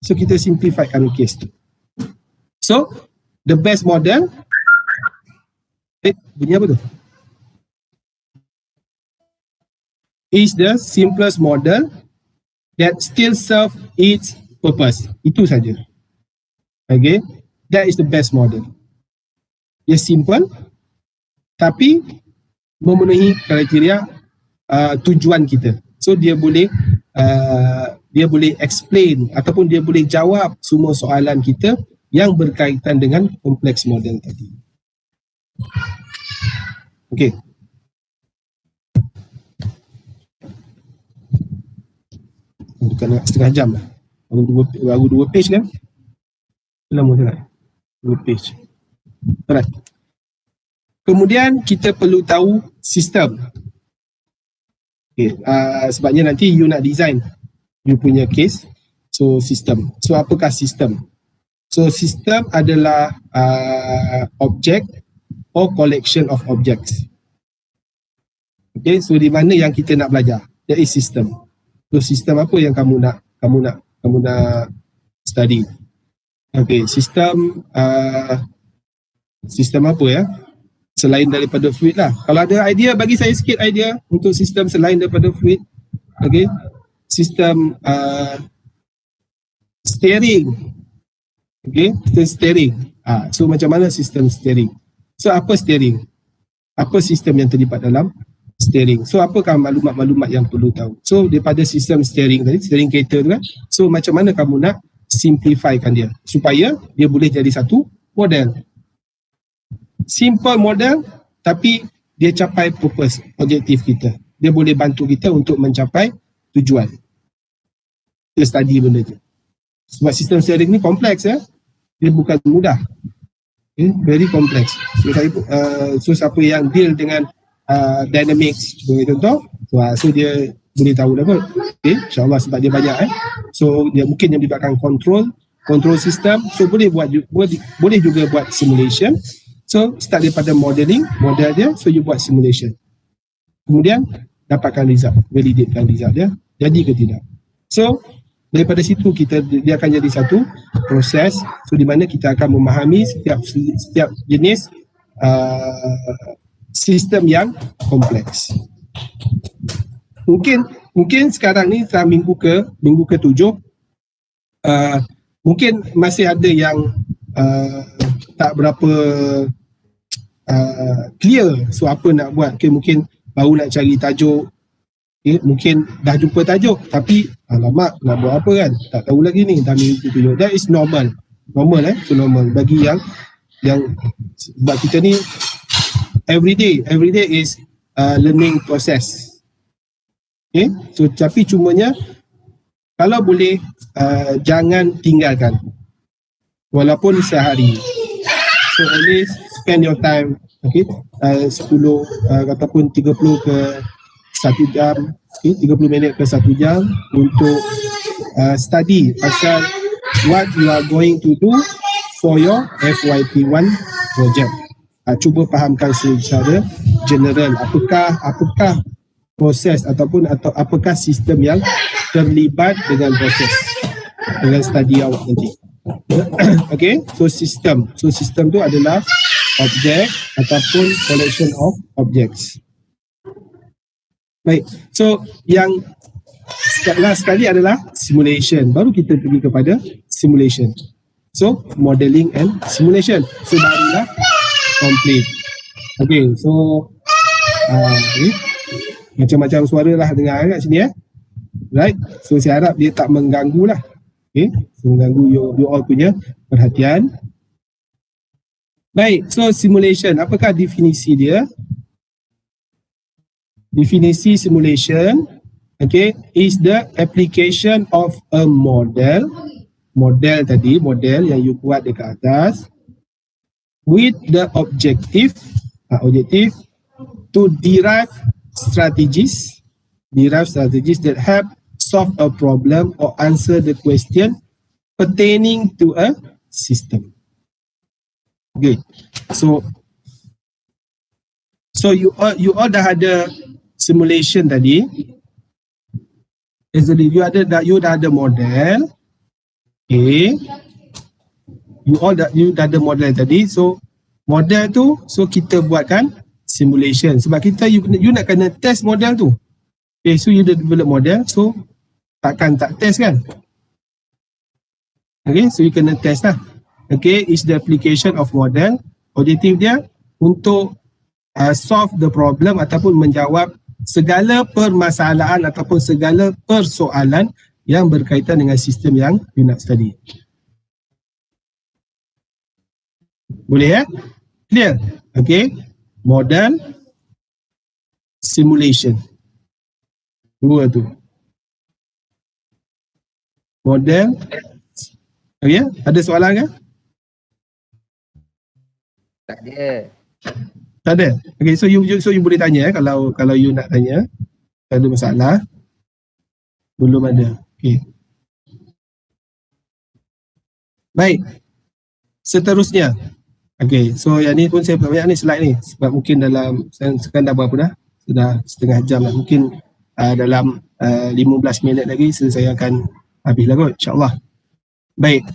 So kita simplifykan case tu. So the best model, bunyi apa tu? Is the simplest model that still serve its purpose. Itu saja. Okay, that is the best model. Dia simple tapi memenuhi kriteria tujuan kita. So dia boleh explain ataupun dia boleh jawab semua soalan kita yang berkaitan dengan kompleks model tadi. Okay. Bukan setengah jam lah. Baru dua page kan? Lama sangat. 2 page. Alright. Kemudian kita perlu tahu sistem. Okay. Sebabnya nanti you nak design you punya case. So sistem. So apakah sistem? So sistem adalah object or collection of objects. Okay, so di mana yang kita nak belajar? That is system. So sistem apa yang kamu nak study? Okay, sistem apa ya? Selain daripada fluid lah. Kalau ada idea, bagi saya sikit idea untuk sistem selain daripada fluid. Okay, sistem steering. Okay, steering. So macam mana sistem steering? So apa steering? Apa sistem yang terlibat dalam steering? So apakah maklumat-maklumat yang perlu tahu? So daripada sistem steering tadi, steering kereta tu kan, so macam mana kamu nak simplifykan dia supaya dia boleh jadi satu model. Simple model tapi dia capai purpose, objektif kita. Dia boleh bantu kita untuk mencapai tujuan. Kita study benda tu. Sebab sistem steering ni kompleks ya. Dia bukan mudah. Okay, very complex. So siapa yang deal dengan dynamics sebagai contoh, so dia boleh tahu dah kot. Okay, insyaAllah sebab dia banyak so dia mungkin yang melibatkan control system. So boleh juga buat simulation. So start daripada modeling, model dia, so you buat simulation. Kemudian dapatkan result, validatekan result dia, jadi ke tidak. So daripada situ dia akan jadi satu proses, so di mana kita akan memahami setiap jenis sistem yang kompleks. Mungkin sekarang ni setelah minggu ke-7 mungkin masih ada yang tak berapa clear. So apa nak buat? Okay, mungkin baru nak cari tajuk. Okay, mungkin dah jumpa tajuk tapi alamak nak buat apa kan? Tak tahu lagi ni. Dah minggu tunjuk. That is normal. So normal bagi yang sebab kita ni every day is learning process. Okay, so tapi cumanya kalau boleh jangan tinggalkan walaupun sehari. So at least spend your time, okay, 10 ataupun 30 ke 1 jam, okay, 30 minit ke 1 jam untuk study pasal what you are going to do for your FYP1 project. Cuba fahamkan secara general apakah proses ataupun apakah sistem yang terlibat dengan proses dengan study awak nanti. Okay, so sistem tu adalah object ataupun collection of objects. Baik, so yang last sekali adalah simulation. Baru kita pergi kepada simulation. So modeling and simulation. So barulah complete. Okay, so macam-macam suara lah dengar kat sini right, so saya harap dia tak mengganggu lah. Okay, so mengganggu you all punya perhatian. Baik, so simulation, apakah definisi dia? Definisi simulation, okay, is the application of a model yang you buat dekat atas with the objective to derive strategies that help solve a problem or answer the question pertaining to a system. Okay, so you all dah ada simulation tadi. You dah ada model. Okay, you dah ada model tadi. So model tu, so kita buatkan simulation. Sebab you nak kena test model tu. Okay, so you dah develop model, so tak test kan? Okay, so you kena test lah. Okay, is the application of model. Objektif dia untuk solve the problem ataupun menjawab segala permasalahan ataupun segala persoalan yang berkaitan dengan sistem yang you nak study. Boleh ya? Clear? Okay, model, simulation. Dua tu. Model. Okay, ada soalan ke? Tak ada. Tak ada. Okay, so you boleh tanya kalau you nak tanya. Tak ada masalah. Belum ada. Okay. Baik. Seterusnya. Okay, so yang ni pun saya banyak ni slide ni. Sebab mungkin dalam, sekarang dah berapa dah? Sudah setengah jam lah. Mungkin dalam 15 minit lagi saya akan habis lah kot, insyaAllah. Baik,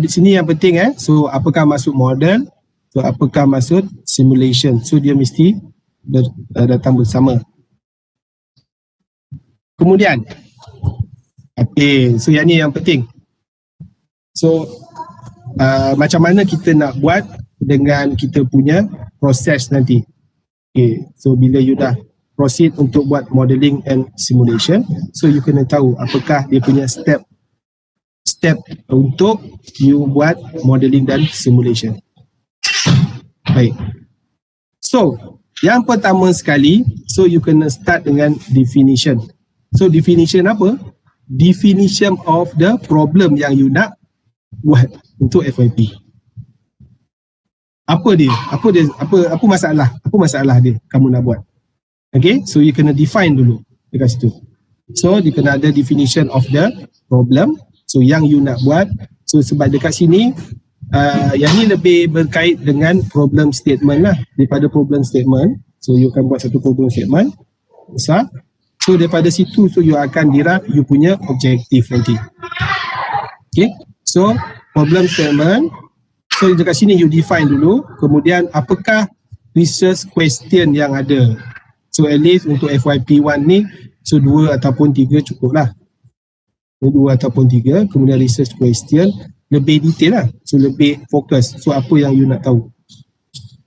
di sini yang penting so apakah maksud model? So apakah maksud simulation? So dia mesti datang bersama. Kemudian, okay, so yang ni yang penting. So macam mana kita nak buat dengan kita punya proses nanti. Okay, so bila you dah proceed untuk buat modeling and simulation, so you kena tahu apakah dia punya step untuk you buat modeling dan simulation. Baik. So, yang pertama sekali, so you kena start dengan definition. So, definition apa? Definition of the problem yang you nak buat untuk FYP. Apa dia? Apa masalah? Apa masalah dia kamu nak buat? Okay, so you kena define dulu dekat situ. So, dia kena ada definition of the problem. So, yang you nak buat. So, sebab dekat sini, yang ni lebih berkait dengan problem statement lah daripada problem statement. So you akan buat satu problem statement besar. So daripada situ so you akan derive you punya objektif nanti. Okay, so problem statement. So dekat sini you define dulu. Kemudian apakah research question yang ada. So at least untuk FYP1 ni so 2 ataupun 3 cukup lah. 2 ataupun 3. Kemudian research question lebih detail lah, so lebih fokus. So apa yang you nak tahu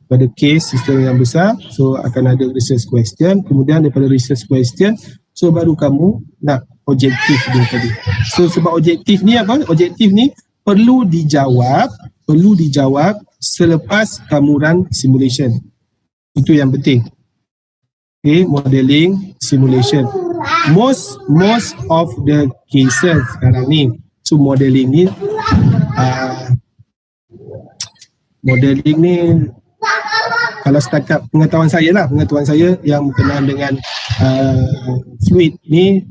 pada case sistem yang besar, so akan ada research question. Kemudian daripada research question, so baru kamu nak objektif dia tadi. So sebab objektif ni apa? Objektif ni perlu dijawab selepas kamu run simulation. Itu yang penting. Okay, modeling, simulation. Most of the cases sekarang ni, so modeling ni kalau setakat pengetahuan saya yang berkenaan dengan fluid ni,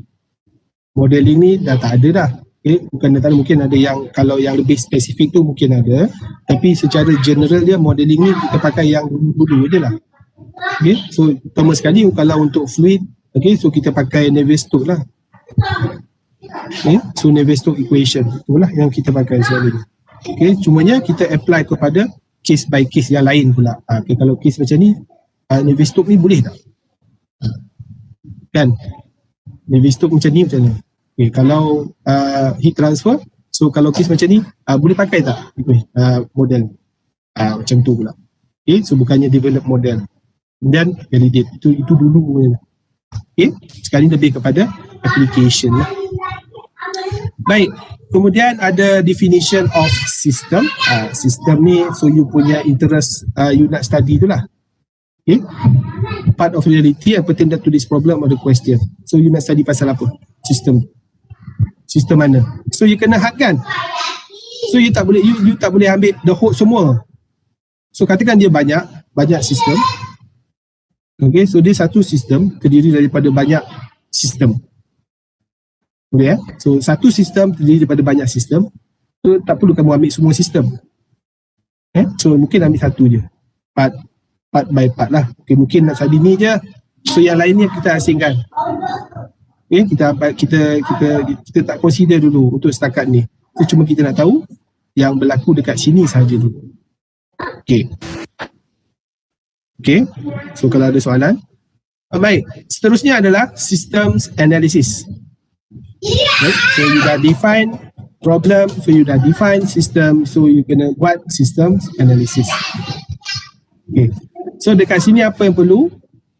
modeling ni dah tak ada dah. Okay, bukan dah tak ada, mungkin ada yang kalau yang lebih spesifik tu mungkin ada, tapi secara general dia modeling ni kita pakai yang dulu je lah. Okay, so pertama sekali kalau untuk fluid, okay, so kita pakai Navier-Stokes lah. Okay, so Navier-Stokes equation itulah yang kita pakai selalu. Okay, cumanya kita apply kepada case by case yang lain pula. Okay, kalau case macam ni, Navier-Stokes ni boleh tak? Kan? Navier-Stokes macam ni macam mana? Okay, kalau heat transfer, so kalau case macam ni, boleh pakai tak model? Macam tu pula. Okay, so bukannya develop model. Dan validate, itu dulu. Okay, sekarang lebih kepada application lah. Baik, kemudian ada definition of system. System ni so you punya interest, you nak study tu lah. Okay, part of reality and pertinent to this problem or the question. So you nak study pasal apa? Sistem mana? So you kena hadkan. So you tak boleh ambil the whole semua. So katakan dia banyak sistem. Okay, so dia satu sistem terdiri daripada banyak sistem. Boleh So satu sistem terdiri daripada banyak sistem. So tak perlu kamu ambil semua sistem. So mungkin ambil satu je. Part by part lah. Okay, mungkin nak study ni je. So yang lainnya kita asingkan. Okay, kita tak consider dulu untuk setakat ni. So cuma kita nak tahu yang berlaku dekat sini sahaja dulu. Okay, so kalau ada soalan. Baik, seterusnya adalah systems analysis. Right? So you dah define problem, so you dah define system, so you kena buat systems analysis. Okay, so dekat sini apa yang perlu?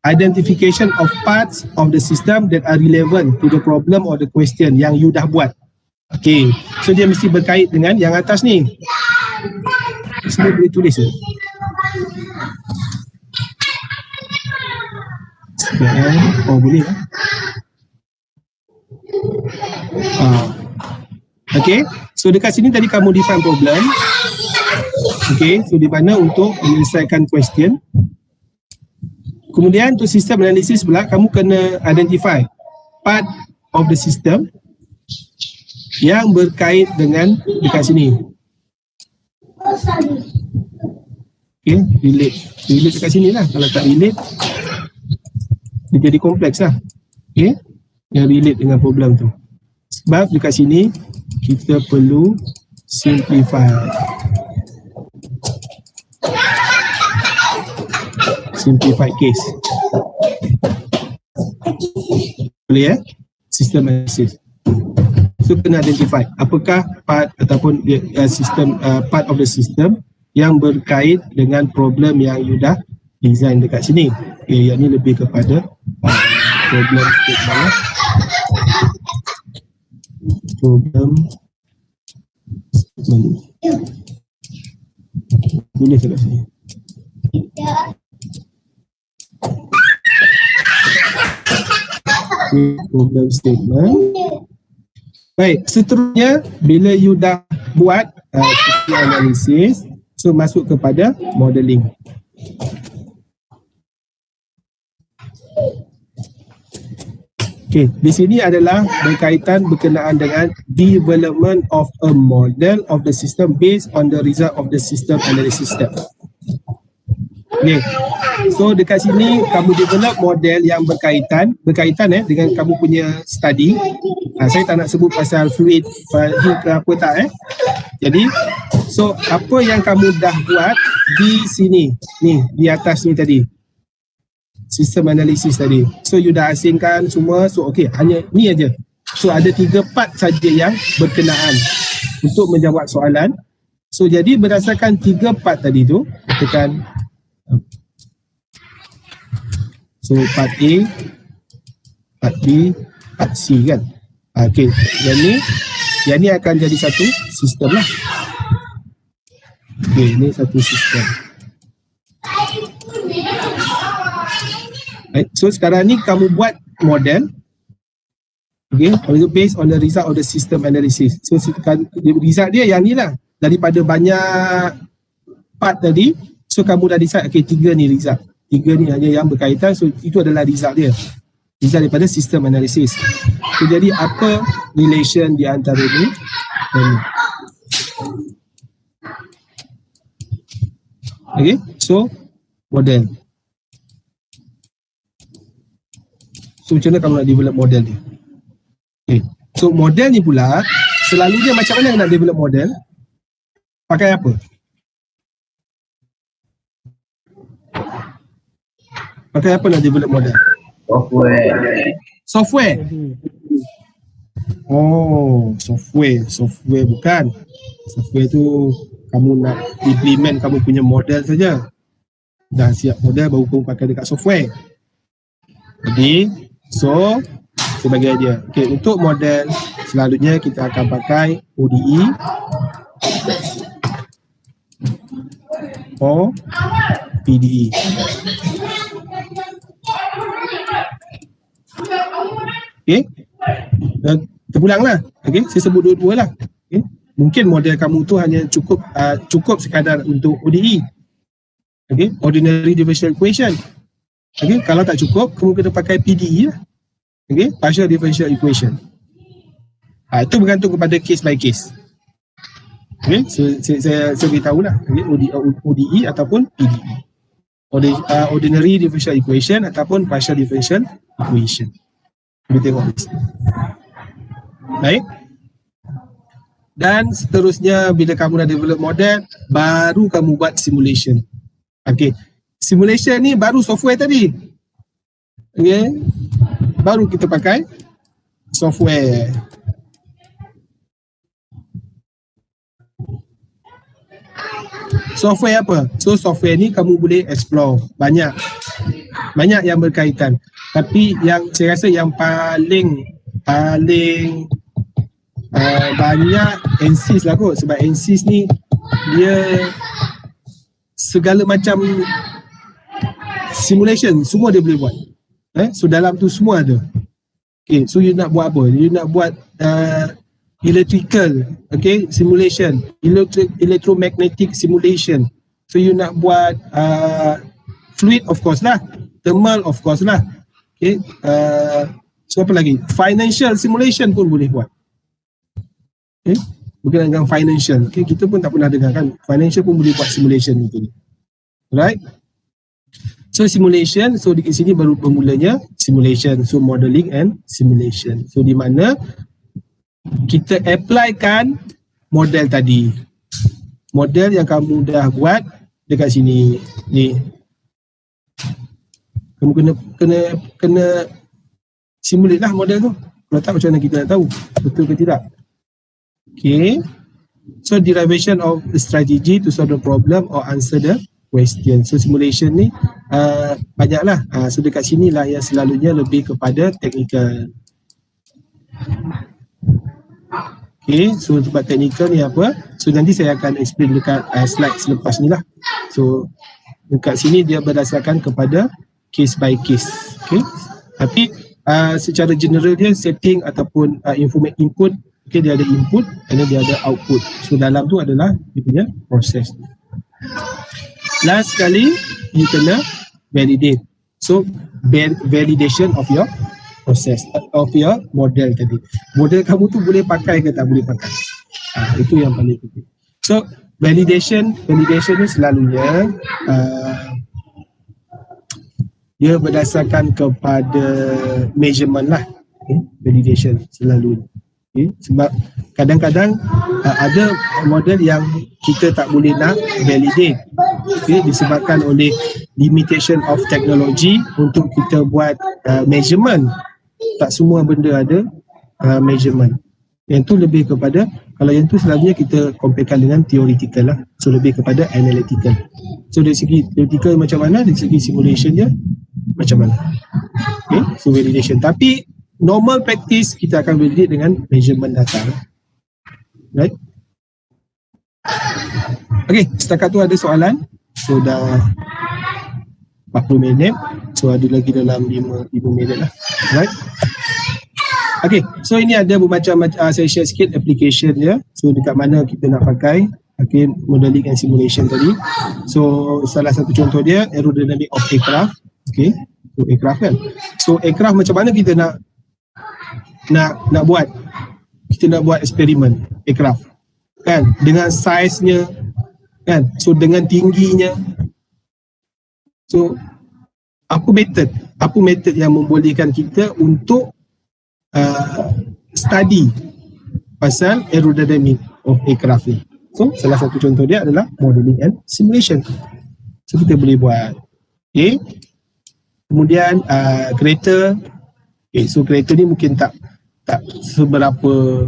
Identification of parts of the system that are relevant to the problem or the question yang you dah buat. Okay, so dia mesti berkait dengan yang atas ni. Sini boleh tulis je. Oh boleh lah. Okay, so dekat sini tadi kamu define problem. Okay, so di mana untuk menyelesaikan question. Kemudian untuk sistem analisis pula, kamu kena identify part of the system yang berkait dengan dekat sini. Okay, relate dekat sini lah. Kalau tak relate, dia jadi kompleks lah. Okay, yang relate dengan problem tu. Sebab dekat sini kita perlu simplify case. Boleh ya? System analysis. So kena identify apakah part ataupun sistem part of the system yang berkait dengan problem yang you dah design dekat sini. Okay, yang ni lebih kepada problem statement. Problem statement. Boleh dekat sini. Problem statement. Baik, seterusnya bila you dah buat analisis, so masuk kepada modeling. Okay, di sini adalah berkenaan dengan development of a model of the system based on the result of the system analysis step. Okay, so dekat sini kamu develop model yang berkaitan dengan kamu punya study. Saya tak nak sebut pasal fluid ke apa tak Jadi, so apa yang kamu dah buat di sini, ni di atas ni tadi, sistem analisis tadi. So you dah asingkan semua, so okay, hanya ni aja. So ada 3 part saja yang berkenaan untuk menjawab soalan. So jadi berdasarkan 3 part tadi tu, tekan. So part A, part B, part C kan. Okay, yang ni akan jadi satu sistem lah. Okay, ni satu sistem. Right, so sekarang ni kamu buat model. Okay, based on the result of the system analysis. So result dia yang ni lah. Daripada banyak part tadi, so kamu dah decide, okay, 3 ni result. 3 ni hanya yang berkaitan, so itu adalah result dia. Result daripada system analysis. So jadi apa relation di antara ni dan ni. Okay, so model. So macam mana kamu nak develop model ni? Okay, so model ni pula selalunya macam mana nak develop model? Pakai apa? Pakai apa nak develop model? Software. Oh, software bukan. Software tu kamu nak implement kamu punya model saja. Dah siap model baru kamu pakai dekat software. Jadi, so sebagai dia. Okay, untuk model selalunya kita akan pakai ODE or PDE. Okay, dan terpulanglah. Okay, saya sebut dua-dua lah. Okay, mungkin model kamu tu hanya cukup sekadar untuk ODE. Okay, ordinary differential equation. Okay, kalau tak cukup, kamu kena pakai PDE lah. Okay, partial differential equation. Itu bergantung kepada case by case. Okay, saya beritahu lah. Okay, ODE ataupun PDE. Ordinary differential equation ataupun partial differential equation. Kita tengok di sini. Baik. Dan seterusnya bila kamu dah develop model, baru kamu buat simulation. Okay, simulation ni baru software tadi. Okay, baru kita pakai software. Software apa? So software ni kamu boleh explore banyak yang berkaitan. Tapi yang saya rasa yang paling banyak ANSYS lah kot. Sebab ANSYS ni dia segala macam simulation semua dia boleh buat. So dalam tu semua ada. Okay, so you nak buat apa? You nak buat electrical, okay, simulation, electromagnetic simulation. So you nak buat fluid, of course lah. Thermal of course lah. Okay. So apa lagi? Financial simulation pun boleh buat. Okay. Berkenaan dengan financial. Okay. Kita pun tak pernah dengar kan. Financial pun boleh buat simulation gitu. Right? So simulation, so di sini baru bermulanya simulation. So modeling and simulation. So di mana kita applykan model tadi. Model yang kamu dah buat dekat sini. Ni. Kamu kena simulate lah model tu. Kalau tak macam mana kita nak tahu betul ke tidak. Okay. So derivation of the strategy to solve the problem or answer the question. So simulation ni banyaklah. So dekat sini lah yang selalunya lebih kepada technical. Okay, so sebab technical ni apa? So nanti saya akan explain dekat slide selepas ni lah. So dekat sini dia berdasarkan kepada case by case. Okay, tapi secara general dia setting ataupun input, okay, dia ada input dan dia ada output. So dalam tu adalah dia punya proses. Last sekali, you kena validate. So, validation of your process, of your model tadi. Model kamu tu boleh pakai ke tak boleh pakai. Itu yang paling penting. So, validation ni selalunya dia berdasarkan kepada measurement lah. Okay? Validation selalunya. Okay? Sebab kadang-kadang ada model yang kita tak boleh nak validate, okay? Disebabkan oleh limitation of technology untuk kita buat measurement. Tak semua benda ada measurement. Yang tu lebih kepada, kalau yang tu selalunya kita comparekan dengan theoretical lah. So lebih kepada analytical. So dari segi theoretical macam mana, dari segi simulation dia macam mana. Okay, so validation. Tapi normal practice kita akan validate dengan measurement data. Right? Okay, setakat tu ada soalan. So dah 40 minit. So ada lagi dalam 5 minit lah. Right? Okay, so ini ada bermacam-macam, saya share sikit application dia. So dekat mana kita nak pakai, okay, modeling and simulation tadi. So salah satu contoh dia aerodynamic of aircraft. Okay, so aircraft kan. So aircraft macam mana kita nak buat? Kita nak buat eksperimen aircraft kan, dengan size-nya kan, so dengan tingginya. So apa method yang membolehkan kita untuk study pasal aerodynamic of aircraft ni. So salah satu contoh dia adalah modeling and simulation. So kita boleh buat. Okay. Kemudian kereta. Okay, so kereta ni mungkin tak seberapa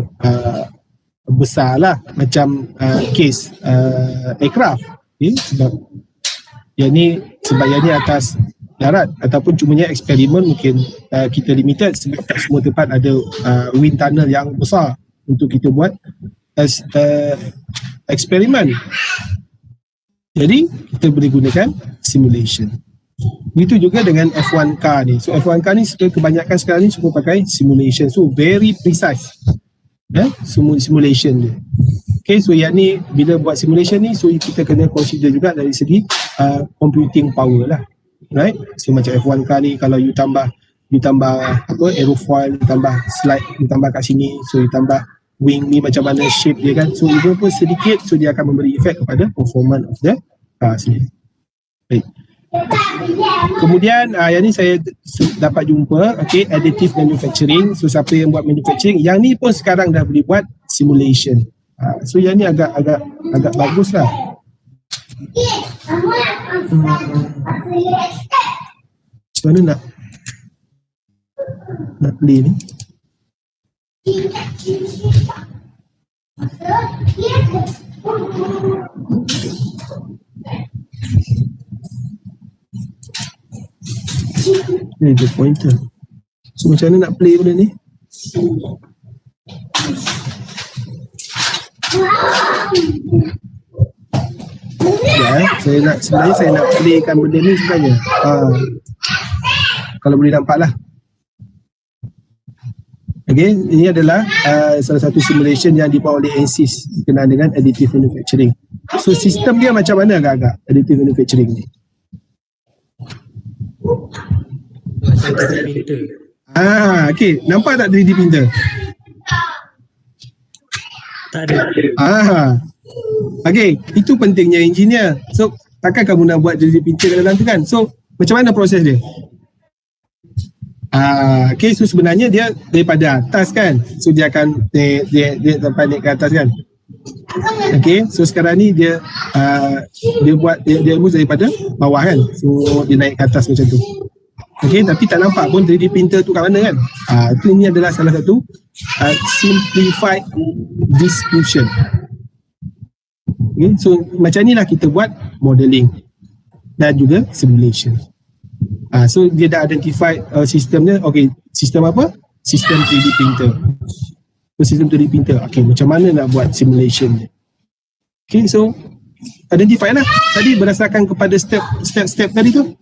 besar lah macam case aircraft. Okay. Sebab yang ni atas darat ataupun cumanya eksperimen mungkin kita limited sebab tak semua tempat ada wind tunnel yang besar untuk kita buat eksperimen. Jadi kita boleh gunakan simulation. Begitu juga dengan F1 car ni. So F1 car ni kebanyakan sekarang ni semua pakai simulation. So very precise. Simulation dia. Okay, so yang ni bila buat simulation ni, so kita kena consider juga dari segi computing power lah. Right? So macam F1 car ni, kalau you tambah apa, aerofoil, you tambah slide, you tambah kat sini, so you tambah wing ni macam mana shape dia kan. So itu pun sedikit, so dia akan memberi efek kepada performance of the car sendiri. Baik. Kemudian yang ni saya dapat jumpa, okay, additive manufacturing. So siapa yang buat manufacturing, yang ni pun sekarang dah boleh buat simulation. So yang ni agak bagus lah. Macam mana nak play ni? Ni dia pointer. So macam mana nak play benda ni? Ya, sebenarnya saya nak playkan benda ni sebenarnya. Kalau boleh nampak lah. Okay, ini adalah salah satu simulation yang dibuat oleh ANSYS berkenaan dengan additive manufacturing. So sistem dia macam mana agak-agak additive manufacturing ni? Buat 3D printer. Okay. Nampak tak 3D printer? Tak ada. Okay. Itu pentingnya engineer. So, takkan kamu nak buat 3D printer kat dalam tu kan? So, macam mana proses dia? Okay. So, sebenarnya dia daripada atas kan? So, dia akan dia sampai naik ke atas kan? Okay. So, sekarang ni dia buat dia move daripada bawah kan? So, dia naik ke atas macam tu. Okay, tapi tak nampak pun 3D printer tu kat mana kan. Itu ini adalah salah satu simplified distribution. Okay, so macam inilah kita buat modeling dan juga simulation. So dia dah identify sistemnya. Okay, sistem apa? Sistem 3D printer. So sistem 3D printer. Okay, macam mana nak buat simulation dia? Okay, so identify lah. Tadi berdasarkan kepada step tadi tu.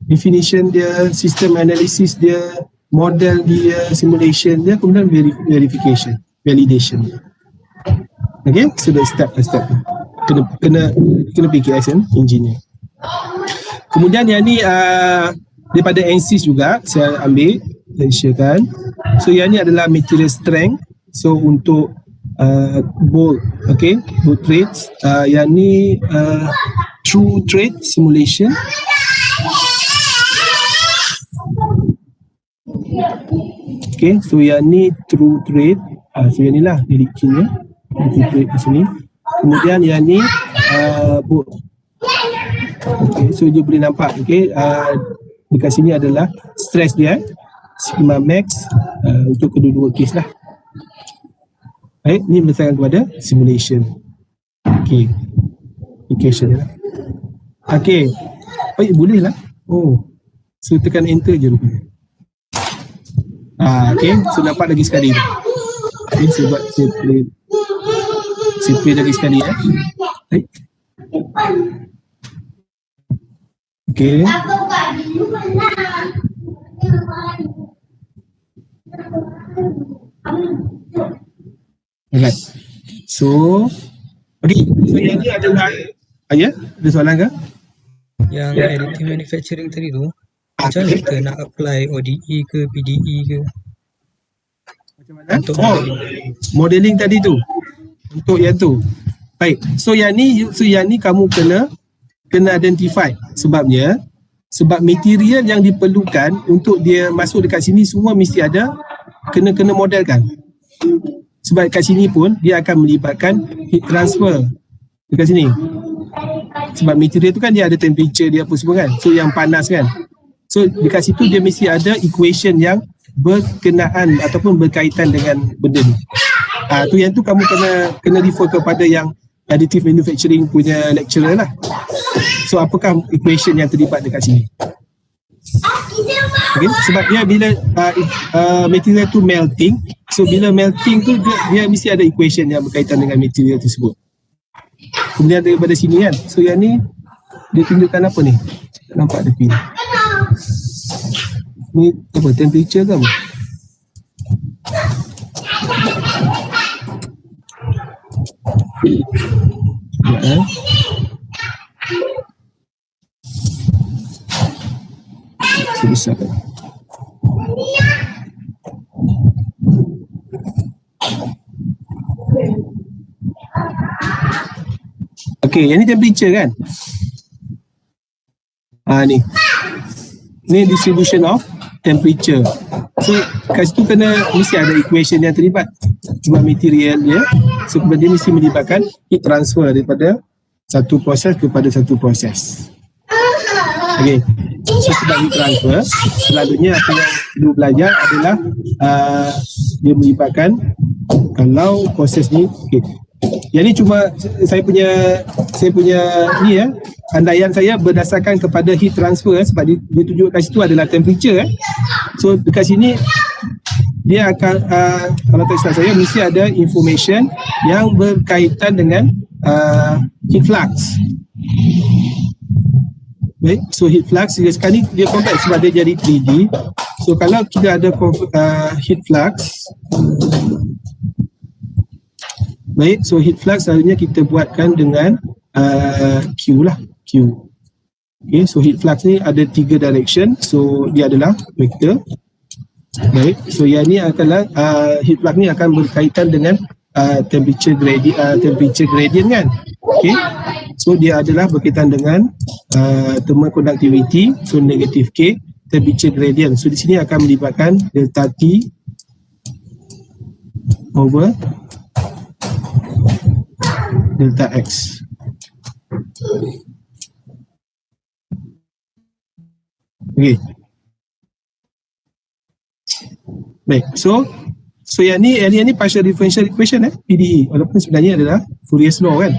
Definition dia, system analysis dia, model dia, simulation dia, kemudian verification, validation. Okay, so the step by step. Kena fikir as an engineer. Kemudian yang ni daripada ANSYS juga saya ambil dan sharekan. So yang ni adalah material strength. So untuk bolt, okay, bolt trades. Yang ni true trade simulation. Okay, so yang ni true trade. So yang ni lah deliknya, true trade di sini. Kemudian yang ni bolt. Okay, so dia boleh nampak. Okay, dekat sini adalah stress dia, sigma max untuk kedua-dua case lah. Baik, ni berdasarkan kepada simulation. Okay, application lah. Okay, baik, boleh lah. Oh, so tekan enter je rupanya. Okay, so dapat lagi sekali. Okay, so buat saya play lagi sekali ya. Baik. Okay. Alright. So, okay. So yang ni adalah, ya, ada soalan ke? Yang additive manufacturing tadi tu, macam mana kita nak apply ODE ke PDE ke? Macam mana? Modeling tadi tu. Untuk yang tu. Baik. So yang ni kamu kena identify sebabnya. Sebab material yang diperlukan untuk dia masuk dekat sini semua mesti ada kena modelkan. Sebab dekat sini pun dia akan melibatkan heat transfer dekat sini. Sebab material tu kan dia ada temperature dia apa semua kan. So yang panas kan. So dekat situ dia mesti ada equation yang berkenaan ataupun berkaitan dengan benda ni. Tu yang tu kamu kena refer kepada yang additive manufacturing punya lecturer lah. So apakah equation yang terlibat dekat sini? Okay, sebab dia bila material tu melting, so bila melting tu dia mesti ada equation yang berkaitan dengan material tersebut. Kemudian daripada sini kan, so yang ni dia tunjukkan apa ni? Tak nampak ada pin. Ni apa, temperature ke apa? Ya, sebesar kan? Okay, yang ni temperature kan? Ni distribution of temperature. So kat situ mesti ada equation yang terlibat. Sebab material dia, so dia mesti melibatkan heat transfer daripada satu proses kepada satu proses. Okay, so sebab heat transfer, selalunya apa yang perlu belajar adalah dia melibatkan kalau proses ni, okay. Yang ni cuma saya punya ni ya, andaian saya berdasarkan kepada heat transfer sebab dia tunjuk kat situ adalah temperature So dekat sini dia akan kalau tak salah saya mesti ada information yang berkaitan dengan heat flux. Baik, so heat flux sekarang ni dia complex sebab dia jadi 3D. So kalau kita ada heat flux, baik, so heat flux selalunya kita buatkan dengan Q lah, Q. Okay, so heat flux ni ada 3 direction. So dia adalah vector. Baik, so yang ni akanlah heat flux ni akan berkaitan dengan temperature gradient kan. Okay, so dia adalah berkaitan dengan thermal conductivity, so negative K, temperature gradient. So di sini akan melibatkan delta T over delta X. Okay. Baik, so yang ni area ni partial differential equation PDE, walaupun sebenarnya adalah Fourier's law kan.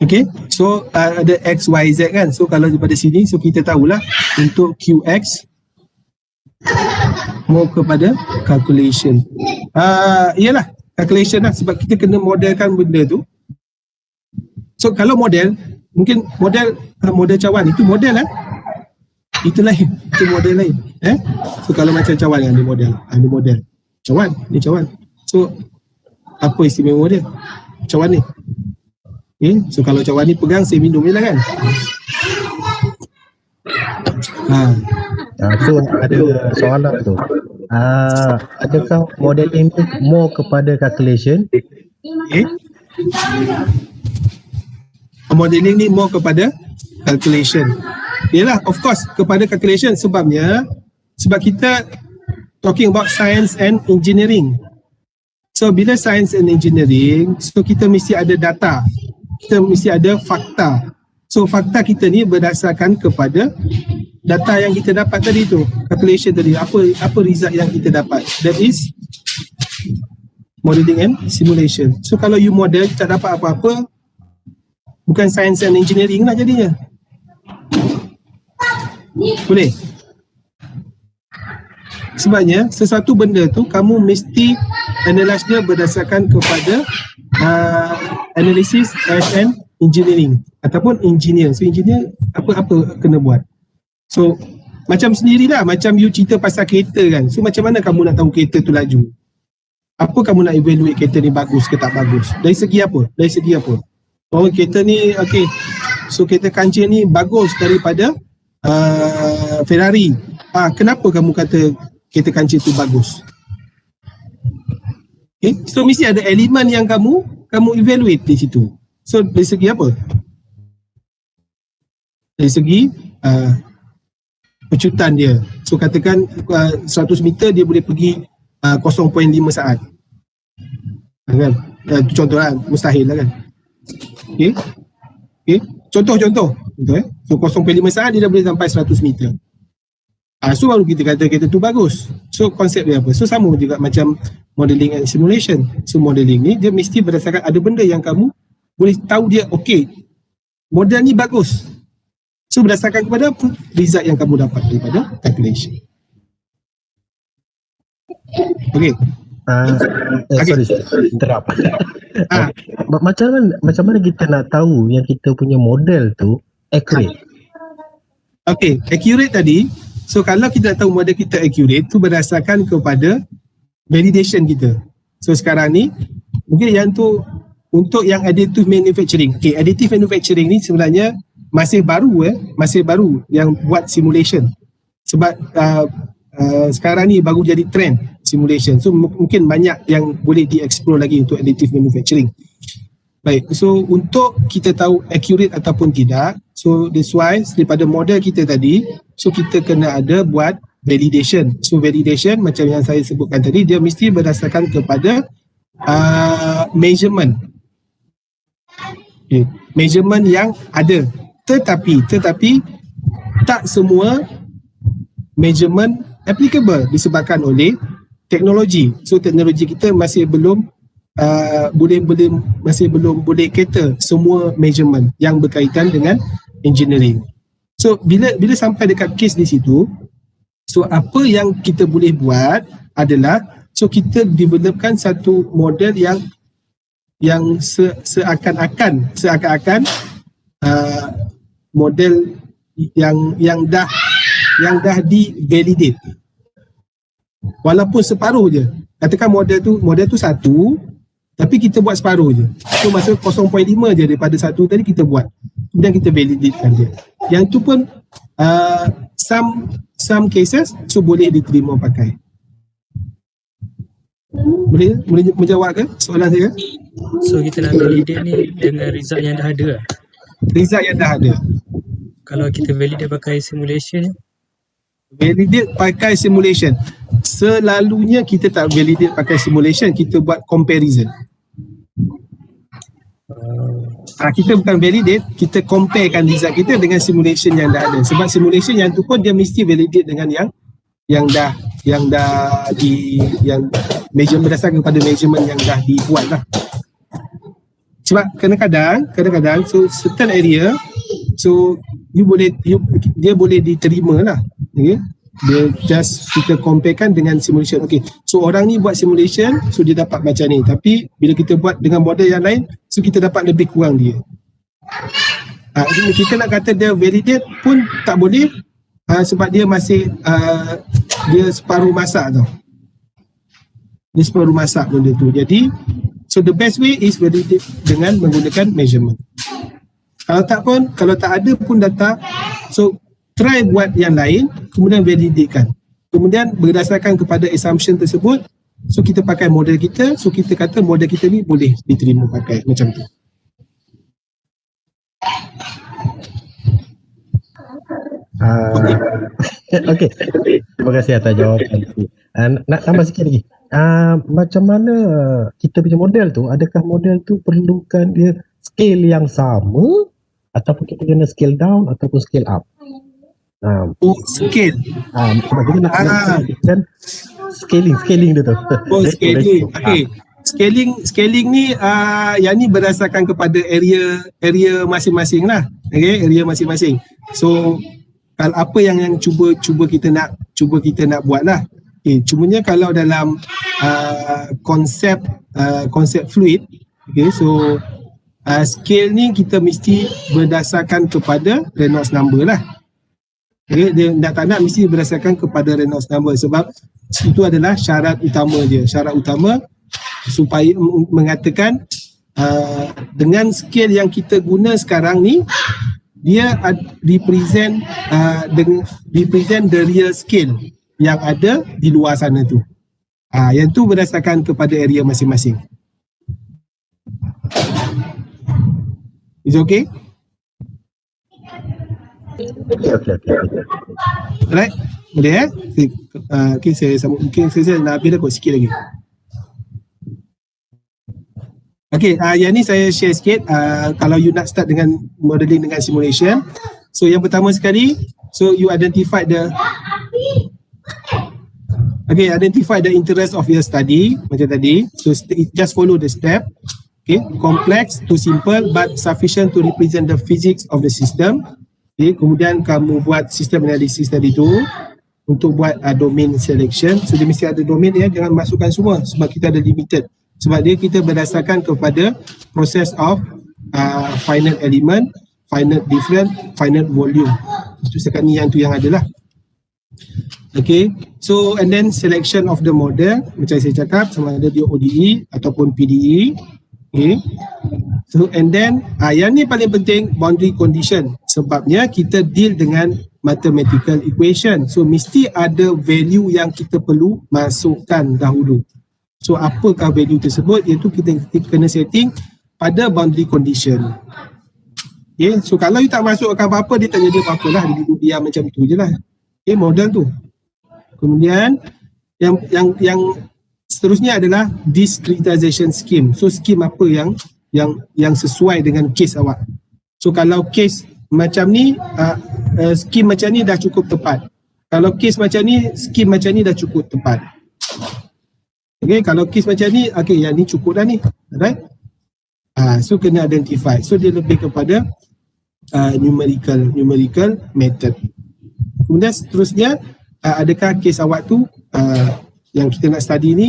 Okay, so ada X, Y, Z kan. So kalau daripada sini, so kita tahulah untuk QX mau kepada calculation. Iyalah calculation lah, sebab kita kena modelkan benda tu. So kalau model, mungkin model cawan itu model itu lain, itu model lain. So kalau macam cawan yang ada model cawan, ni cawan. So apa istimewa dia cawan ni? Okay, so kalau cawan ni pegang, saya minum je lah kan. So ada soalan tu. Adakah modeling tu more kepada calculation? Okay. Modeling ni more kepada calculation. Yalah, of course kepada calculation, sebab kita talking about science and engineering. So bila science and engineering, so kita mesti ada data, kita mesti ada fakta. So fakta kita ni berdasarkan kepada data yang kita dapat tadi tu, calculation tadi, apa result yang kita dapat. That is modeling and simulation. So kalau you model tak dapat apa-apa, bukan science and engineering lah jadinya. Boleh? Sebabnya sesuatu benda tu kamu mesti analyse dia berdasarkan kepada analysis and engineering ataupun engineer. So engineer apa kena buat. So macam sendirilah, macam you cerita pasal kereta kan. So macam mana kamu nak tahu kereta tu laju? Apa kamu nak evaluate kereta ni bagus ke tak bagus? Dari segi apa? Oh kereta ni okay, so kereta kancil ni bagus daripada Ferrari. Kenapa kamu kata kereta kancil tu bagus? Okay, so mesti ada elemen yang kamu evaluate di situ. So dari segi apa? Dari segi pecutan dia. So katakan 100 meter dia boleh pergi 0.5 saat kan? Itu contoh lah, mustahil lah kan. Okay. Contoh so 0.5 saat dia dah boleh sampai 100 meter. So baru kita kata kereta tu bagus. So konsep dia apa? So sama juga macam modeling and simulation. So modeling ni dia mesti berdasarkan ada benda yang kamu boleh tahu dia okay, model ni bagus. So berdasarkan kepada apa? Result yang kamu dapat daripada calculation. Okay. Sorry, interrupt. Macam mana kita nak tahu yang kita punya model tu accurate? Okay, accurate tadi. So kalau kita nak tahu model kita accurate tu berdasarkan kepada validation kita. So sekarang ni mungkin yang tu untuk yang additive manufacturing. Okay, additive manufacturing ni sebenarnya masih baru yang buat simulation. Sebab sekarang ni baru jadi trend simulation. So mungkin banyak yang boleh di-explore lagi untuk additive manufacturing. Baik, so untuk kita tahu accurate ataupun tidak, so that's why daripada model kita tadi, so kita kena ada buat validation. So validation macam yang saya sebutkan tadi, dia mesti berdasarkan kepada measurement. Okay. Measurement yang ada. Tetapi tak semua measurement applicable disebabkan oleh teknologi. So teknologi kita masih belum boleh cater semua measurement yang berkaitan dengan engineering. So bila sampai dekat case di situ, so apa yang kita boleh buat adalah so kita developkan satu model yang seakan-akan model yang dah di-validate. Walaupun separuh je. katakan model tu satu, tapi kita buat separuh je. So masa 0.5 je daripada satu tadi kita buat. Kemudian kita validatekan dia. Yang tu pun some cases so boleh diterima pakai. Boleh menjawab ke soalan saya? So kita nak validate ni dengan result yang dah ada lah. Result yang dah ada. Kalau kita validate pakai simulation, Validate pakai simulation. Selalunya kita tak validate pakai simulation, kita buat comparison. Kita bukan validate, kita comparekan result kita dengan simulation yang dah ada. Sebab simulation yang tu pun dia mesti validate dengan yang measurement berdasarkan kepada measurement yang dah dibuat lah. Sebab kadang-kadang so certain area so dia boleh diterima lah. Okay? Dia just kita comparekan dengan simulation. Okay, so orang ni buat simulation so dia dapat macam ni, tapi bila kita buat dengan model yang lain so kita dapat lebih kurang dia. Kita nak kata dia validate pun tak boleh sebab dia masih dia separuh masak tau. Dia separuh masak benda tu. Jadi so the best way is validate dengan menggunakan measurement. Kalau tak ada pun data, so try buat yang lain, kemudian validatekan. Kemudian berdasarkan kepada assumption tersebut, so kita pakai model kita, so kita kata model kita ni boleh diterima pakai macam tu. Okey. Terima kasih atas jawapan itu. Nak tambah sikit lagi. Macam mana kita punya model tu, adakah model tu perlukan dia scale yang sama ataupun kita kena scale down ataupun scale up? Scale. Sebab kita nak kan scaling dia tu. Scaling. Okey. Scaling ni yang ni berdasarkan kepada area masing-masing lah. Okey, area masing-masing. So kalau apa yang cuba kita nak buat lah. Okay, cumanya kalau dalam konsep fluid, okay, so scale ni kita mesti berdasarkan kepada Reynolds number lah. Okay, dia tak nak mesti berdasarkan kepada Reynolds number sebab itu adalah syarat utama dia. Syarat utama supaya mengatakan dengan scale yang kita guna sekarang ni dia represent the real scale yang ada di luar sana tu. Yang tu berdasarkan kepada area masing-masing. Is okay? Okay. Right? Boleh okay, saya sambung. Mungkin saya nak habis dah kot sikit lagi. Okay, yang ni saya share sikit. Kalau you nak start dengan modeling dengan simulation, so yang pertama sekali, so you identify the interest of your study macam tadi. So just follow the step. Okay, complex to simple but sufficient to represent the physics of the system. Okay, kemudian kamu buat system analysis tadi tu untuk buat domain selection. So dia mesti ada domain ya, jangan masukkan semua sebab kita ada limited. Sebab dia kita berdasarkan kepada process of finite element, finite difference, finite volume. Itu sekarang ni yang ada lah. Okay, so and then selection of the model macam saya cakap sama ada dia ODE ataupun PDE. Okay, so and then yang ni paling penting boundary condition sebabnya kita deal dengan mathematical equation. So mesti ada value yang kita perlu masukkan dahulu. So apakah value tersebut, iaitu kita kena setting pada boundary condition. Okay, so kalau you tak masukkan apa-apa, dia tak jadi apa-apa lah, dia duduk diam macam tu je lah. Okay, model tu. Kemudian yang seterusnya adalah discretization scheme. So scheme apa yang sesuai dengan case awak. So kalau case macam ni, scheme macam ni dah cukup tepat. Kalau case macam ni, scheme macam ni dah cukup tepat. Okay, kalau case macam ni, okay, yang ni cukup dah ni, right? So kena identify. So dia lebih kepada numerical method. Kemudian seterusnya, adakah case awak tu yang kita nak study ni,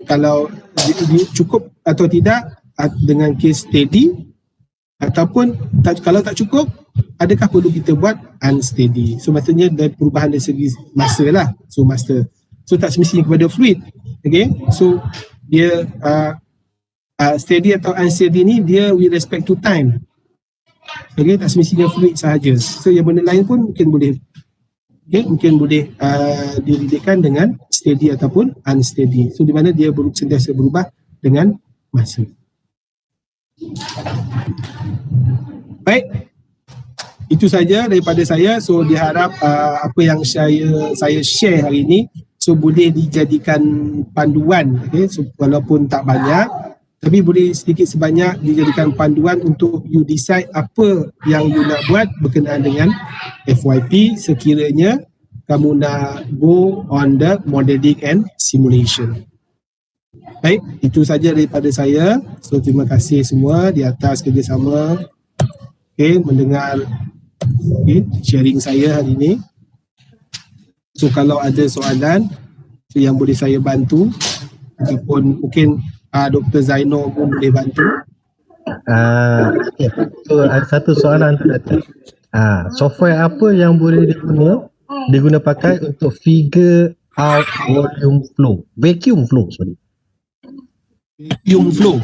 kalau dia cukup atau tidak dengan case steady, ataupun kalau tak cukup, adakah perlu kita buat unsteady. So maksudnya dari perubahan dari segi masa lah. So masa so tak semestinya kepada fluid. Okay, so dia steady atau unsteady ni dia with respect to time. Okay, tak semestinya fluid sahaja. So yang benda lain pun mungkin boleh, okay, mungkin boleh diridikan dengan steady ataupun unsteady. So di mana dia sentiasa berubah dengan masa. Baik, itu saja daripada saya. So diharap apa yang saya share hari ini so boleh dijadikan panduan, okay? So walaupun tak banyak tapi boleh sedikit sebanyak dijadikan panduan untuk you decide apa yang you nak buat berkenaan dengan FYP sekiranya kamu nak go on the modeling and simulation. Baik, itu saja daripada saya. So terima kasih semua di atas kerjasama, okay, mendengar, okay, sharing saya hari ini. So kalau ada soalan so yang boleh saya bantu ataupun mungkin Dr. Zaino pun boleh bantu. Okay. So ada satu soalan tadi. Software apa yang boleh diguna pakai untuk figure out volume flow, vacuum flow, sorry. Vacuum flow.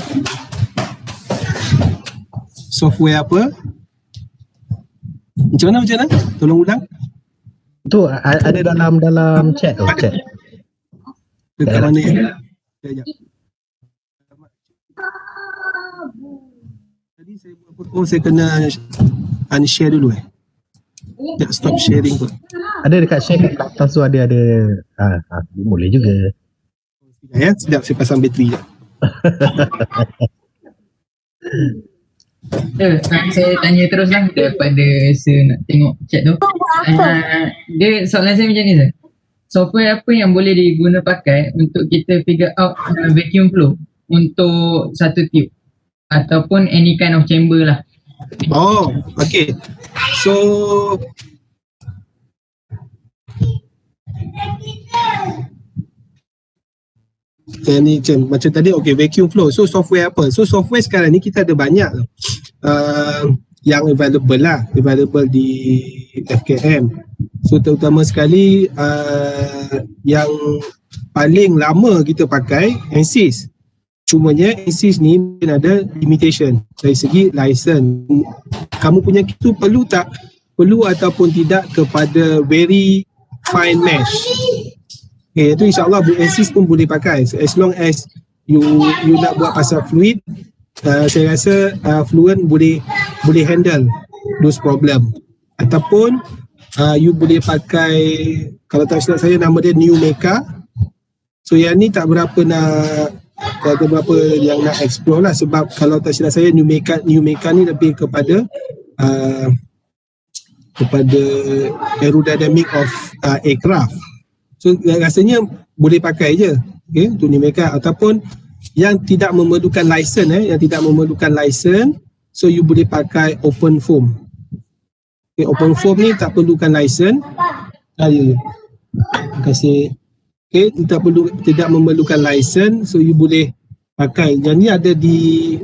Software apa? Macam mana? Tolong ulang. Tu ada dalam chat tu, chat. Dekat mana ya? Sekejap. Tadi saya buat apa? Oh, saya kena unshare dulu Sekejap, stop sharing tu. Ada dekat share kat atas tu ada boleh juga. Sekejap saya pasang bateri je. Saya tanya terus lah daripada nak tengok chat tu. Dia soalan saya macam ni sir. Software apa yang boleh diguna pakai untuk kita figure out vacuum flow untuk satu tube ataupun any kind of chamber lah. Oh, okay. So ni macam tadi, okay, vacuum flow. So software apa? So software sekarang ni kita ada banyak yang available di FKM. So terutama sekali yang paling lama kita pakai ANSYS. Cumanya ANSYS ni ada limitation dari segi license. Kamu punya itu perlu ataupun tidak kepada very fine mesh. Okay, itu insyaAllah ANSYS pun boleh pakai. So, as long as you nak buat pasal fluid, saya rasa Fluent boleh handle those problem. Ataupun you boleh pakai, kalau tak silap saya nama dia NewMeca. So yang ni tak berapa yang nak explore lah, sebab kalau tak silap saya NewMeca ni lebih kepada aerodynamic of aircraft. So rasanya boleh pakai je, okay, untuk NewMeca. Ataupun yang tidak memerlukan license, so you boleh pakai OpenFOAM. Okay, OpenFOAM ni tak perlukan license. Terima kasih. Okay, tidak memerlukan license, so you boleh pakai. Yang ni ada di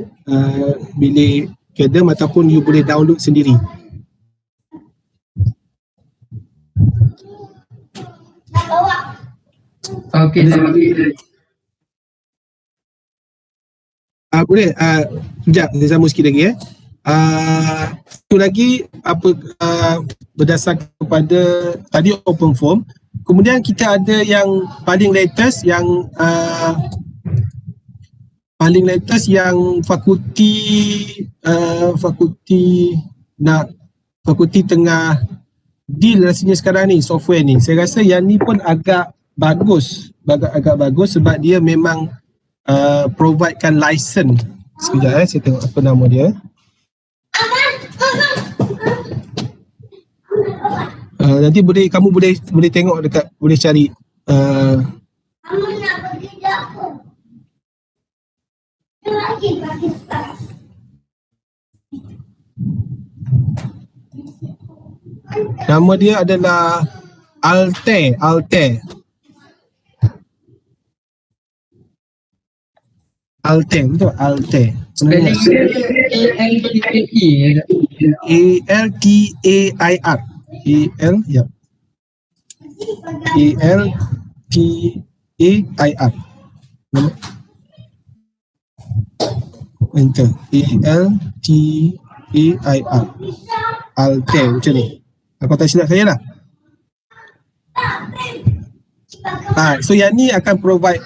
bilik Cadem ataupun you boleh download sendiri. Okay. Boleh, sekejap, saya sambung sikit lagi Itu lagi berdasarkan kepada tadi OpenFOAM. Kemudian kita ada yang paling latest yang fakulti tengah deal rasanya sekarang ni, software ni. Saya rasa yang ni pun agak bagus sebab dia memang providekan license. Sekejap saya tengok apa nama dia. Nanti kamu boleh tengok dekat, boleh cari nama dia adalah Altair. Betul, Altair. Spelling ALTAIR. A-L-T-A-I-R. Enter. A-L-T-A-I-R. Altair macam ni. Aku tak silap saya lah. So yang ni akan provide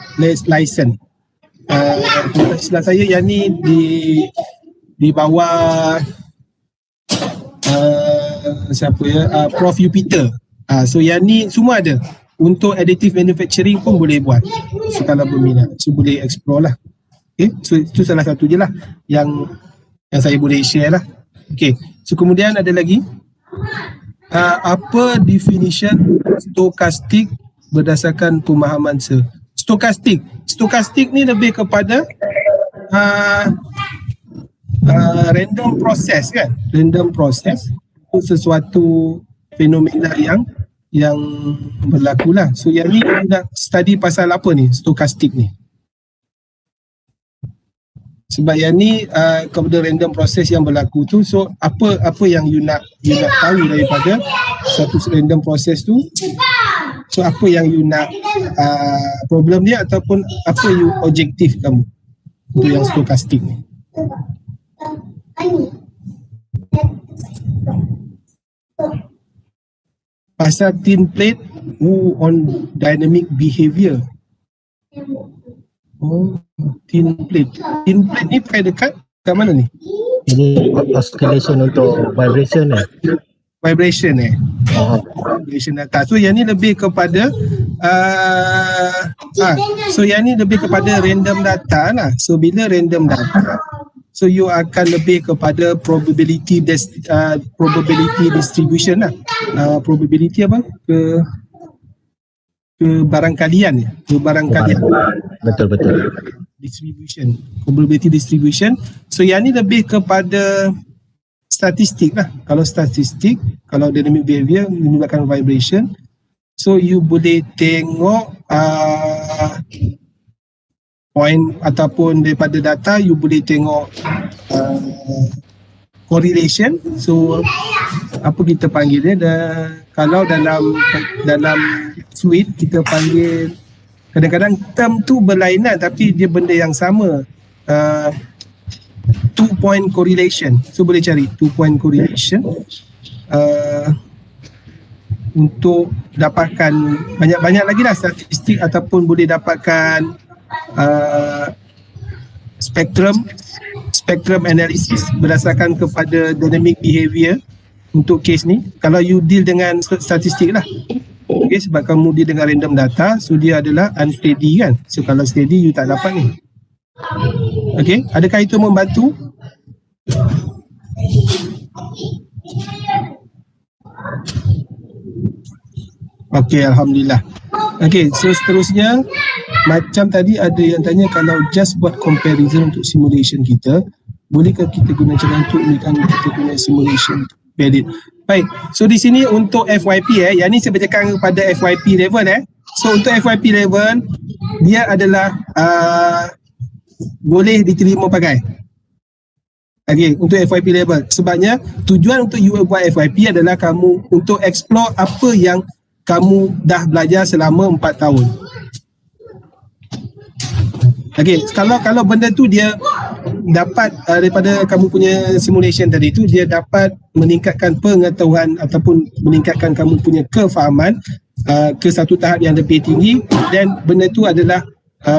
license. Kalau tak silap saya yang ni di bawah siapa ya? Prof Jupiter. So yang ni semua ada. Untuk additive manufacturing pun boleh buat. So kalau berminat, so boleh explore lah. Okay, so itu salah satu je lah yang saya boleh share lah. Okay, so kemudian ada lagi apa definition stokastik berdasarkan pemahaman stokastik ni lebih kepada random process kan, random process itu sesuatu fenomena yang berlaku lah. So yang ni nak study pasal apa ni stokastik ni? Sebab yang ni kepada random proses yang berlaku tu, so apa yang you nak tahu daripada satu random proses tu, so apa yang you nak problem dia ataupun apa you objektif kamu untuk yang stokastik ni. Pasal tin plate on dynamic behavior. Oh, tin plate ni pakai dekat mana ni? Ini oscillation untuk vibration Vibration vibration data. So yang ni lebih kepada so yang ni lebih kepada random data lah. So bila random data, so you akan lebih kepada probability distribution lah. Probability apa? Kebarangkalian. Betul. Distribution, probability distribution. So yang ni lebih kepada statistik lah. Kalau statistik, kalau dynamic behavior menyebabkan vibration, so you boleh tengok point ataupun daripada data you boleh tengok correlation. So apa kita panggil dia, kalau dalam fluid kita panggil, kadang-kadang term tu berlainan tapi dia benda yang sama. 2-point correlation. So boleh cari 2-point correlation untuk dapatkan banyak lagi lah statistik ataupun boleh dapatkan spectrum analysis berdasarkan kepada dynamic behavior untuk case ni. Kalau you deal dengan statistik lah. Okay, sebab kamu deal dengan random data, so dia adalah unsteady kan. So kalau steady you tak dapat ni. Okay, adakah itu membantu? Okay, Alhamdulillah. Okay, so seterusnya macam tadi ada yang tanya, kalau just buat comparison untuk simulation kita, bolehkah kita guna cara untuk kita guna simulation valid? Baik, so di sini untuk FYP yang ni saya bercakap kepada FYP level So untuk FYP level dia adalah boleh diterima pakai. Okay, untuk FYP level. Sebabnya tujuan untuk you buat FYP adalah kamu untuk explore apa yang kamu dah belajar selama 4 tahun. Okay, kalau benda tu dia dapat daripada kamu punya simulation tadi tu, dia dapat meningkatkan pengetahuan ataupun meningkatkan kamu punya kefahaman ke satu tahap yang lebih tinggi, dan benda tu adalah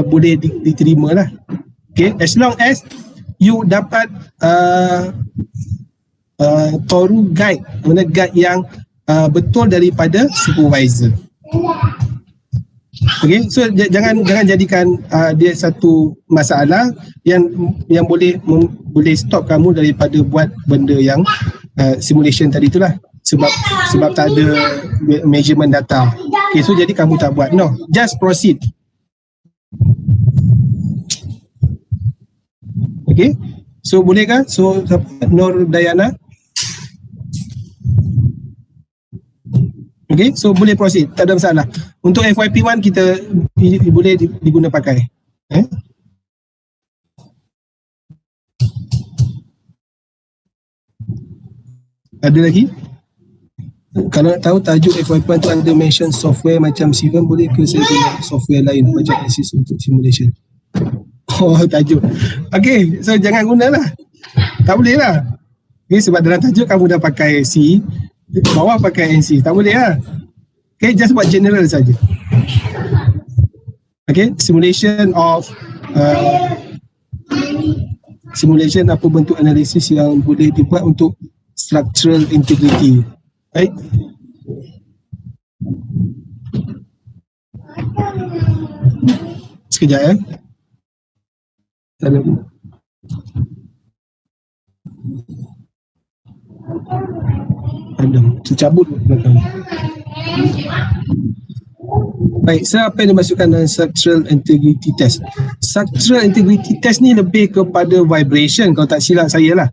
boleh diterima lah. Okay, as long as you dapat thorough guide, guide yang betul daripada supervisor. Okay, so jangan jadikan dia satu masalah yang boleh stop kamu daripada buat benda yang simulation tadi itulah, sebab tak ada measurement data. Okay, so jadi kamu tak buat. No, just proceed. Okay, so bolehkah? So Nur Dayana. Okay, so boleh proceed, tak ada masalah. Untuk FYP1 kita boleh diguna pakai. Ada lagi? Kalau nak tahu tajuk FY1 tu ada mention software macam Sivan, boleh ke saya guna software lain macam Assist untuk simulation? Oh, tajuk. Okay, so jangan gunalah. Tak boleh lah. Okay, sebab dalam tajuk kamu dah pakai C, bawah pakai NC. Tak boleh lah. Okay, just buat general saja. Okay, simulation of simulation apa bentuk analisis yang boleh dibuat untuk structural integrity. Baik. Sekejap ya. Ada tercabut belakang. Baik, so apa yang dimasukkan dalam structural integrity test? Structural integrity test ni lebih kepada vibration kalau tak silap saya lah.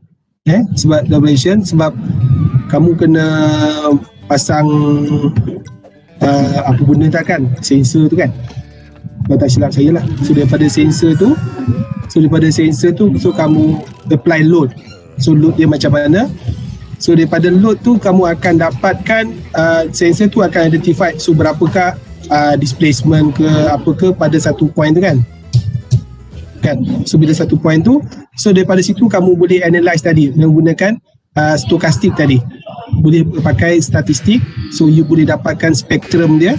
Sebab vibration, sebab kamu kena pasang apa benda tak kan, sensor tu kan, kalau tak silap saya lah. So daripada sensor tu so kamu apply load. So load dia macam mana? So daripada load tu kamu akan dapatkan sensor tu akan identify so berapakah displacement ke apa ke pada satu point tu kan. So bila satu point tu, so daripada situ kamu boleh analyze tadi menggunakan stokastik tadi. Boleh pakai statistik, so you boleh dapatkan spektrum dia.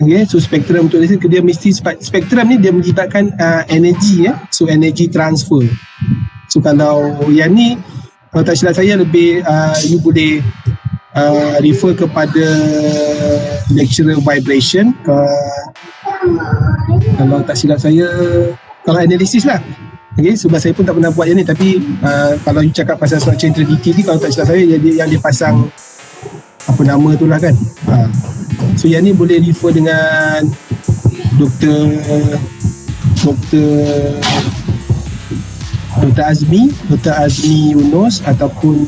Okay, so spektrum untuk dia mesti spektrum ni dia melibatkan energy ya. So energy transfer. So kalau yang ni kalau tak silap saya lebih you boleh refer kepada lecturer vibration kalau tak silap saya, kalau analisis lah. Okay, sebab saya pun tak pernah buat yang ni, tapi kalau you cakap pasal structure integrity ni, kalau tak silap saya yang dia pasang apa nama tu lah kan. So yang ni boleh refer dengan Dr. Azmi Yunus ataupun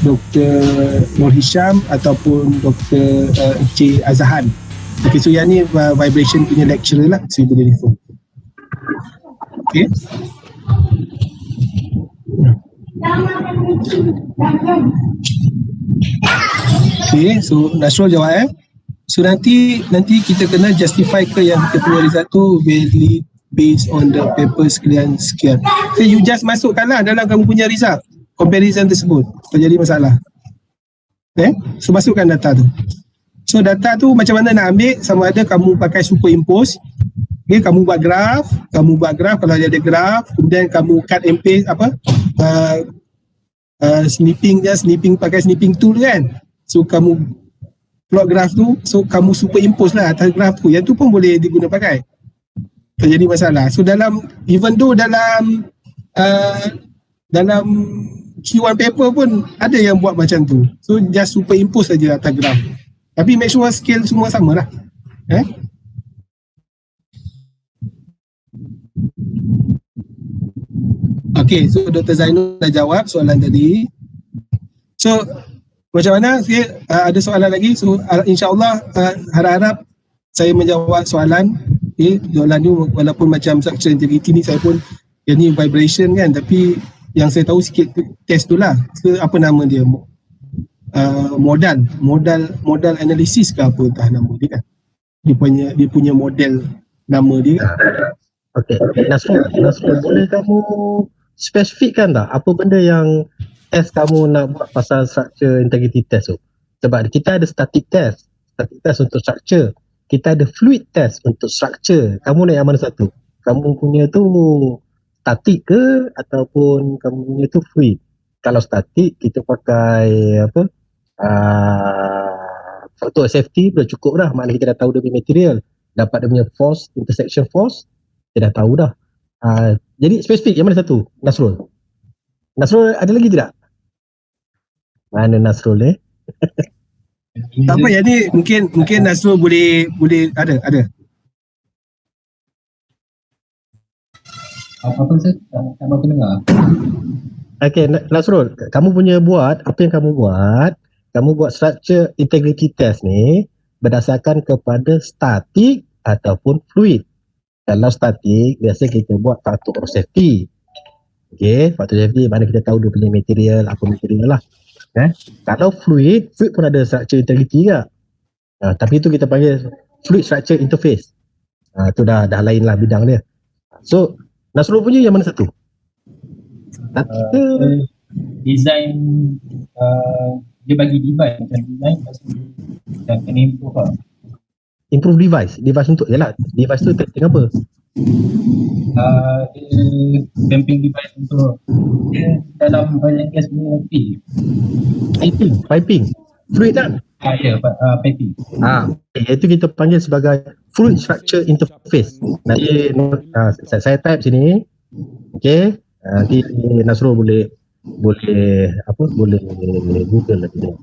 Dr. Nur Hisham ataupun Dr. Encik Azhan. Okay, so yang ni vibration punya lecturer lah, so you boleh refer. Okay. Okay, so Nasrul jawab So nanti kita kena justify ke yang kita punya result tu valid based on the paper sekian. So you just masukkanlah dalam kamu punya result comparison tersebut. Terjadi masalah. Okay, so masukkan data tu. So data tu macam mana nak ambil, sama ada kamu pakai superimpose. Okay, kamu buat graf kalau dia ada graf, kemudian kamu cut and paste snipping pakai snipping tool kan. So kamu plot graf tu, so kamu superimpose lah atas graf tu. Yang tu pun boleh diguna pakai. Terjadi masalah. So even though dalam Q1 paper pun ada yang buat macam tu. So just superimpose saja atas graf. Tapi make sure scale semua sama lah. Okay, so Dr. Zainul dah jawab soalan tadi. So macam mana? Ada soalan lagi? So insyaAllah harap-harap saya menjawab soalan. Okay, soalan ni walaupun macam structure integrity ni saya pun yang ni vibration kan, tapi yang saya tahu sikit test tu lah. So, apa nama dia? Modal analisis ke apa entah nama dia kan. Dia punya model nama dia kan. Okay, Nasrul, boleh kamu spesifikkan tak apa benda yang test kamu nak buat pasal structure integrity test tu? Sebab kita ada static test untuk structure, kita ada fluid test untuk structure. Kamu nak yang mana satu? Kamu punya tu static ke ataupun kamu punya tu fluid? Kalau static kita pakai apa? Faktor safety dah cukup dah, maknanya kita dah tahu dia punya material, dapat dia punya force, intersection force, kita dah tahu dah. Jadi spesifik yang mana satu? Nasrul ada lagi tidak? Mana Nasrul Tak apa, yang ni mungkin Nasrul boleh ada. Apa saya tak mahu dengar. Okay, Nasrul, kamu punya buat, apa yang kamu buat structure integrity test ni berdasarkan kepada static ataupun fluid. Kalau statik, biasa kita buat faktor safety. Okay, faktor safety mana kita tahu dia punya material, apa material lah. Kalau fluid pun ada structure integrity juga. Tapi itu kita panggil fluid structure interface. Itu dah lain lah bidang dia. So Nasrul punya yang mana satu? Design dia bagi device macam design dan kena improve lah. Improve device untuk device tu testing apa? Dia damping device untuk dia dalam banyak gas punya Piping fluid kan? ya, piping. Iaitu kita panggil sebagai fluid structure interface. Nanti saya type sini. Okey, nanti Nasrul boleh Google lagi dia.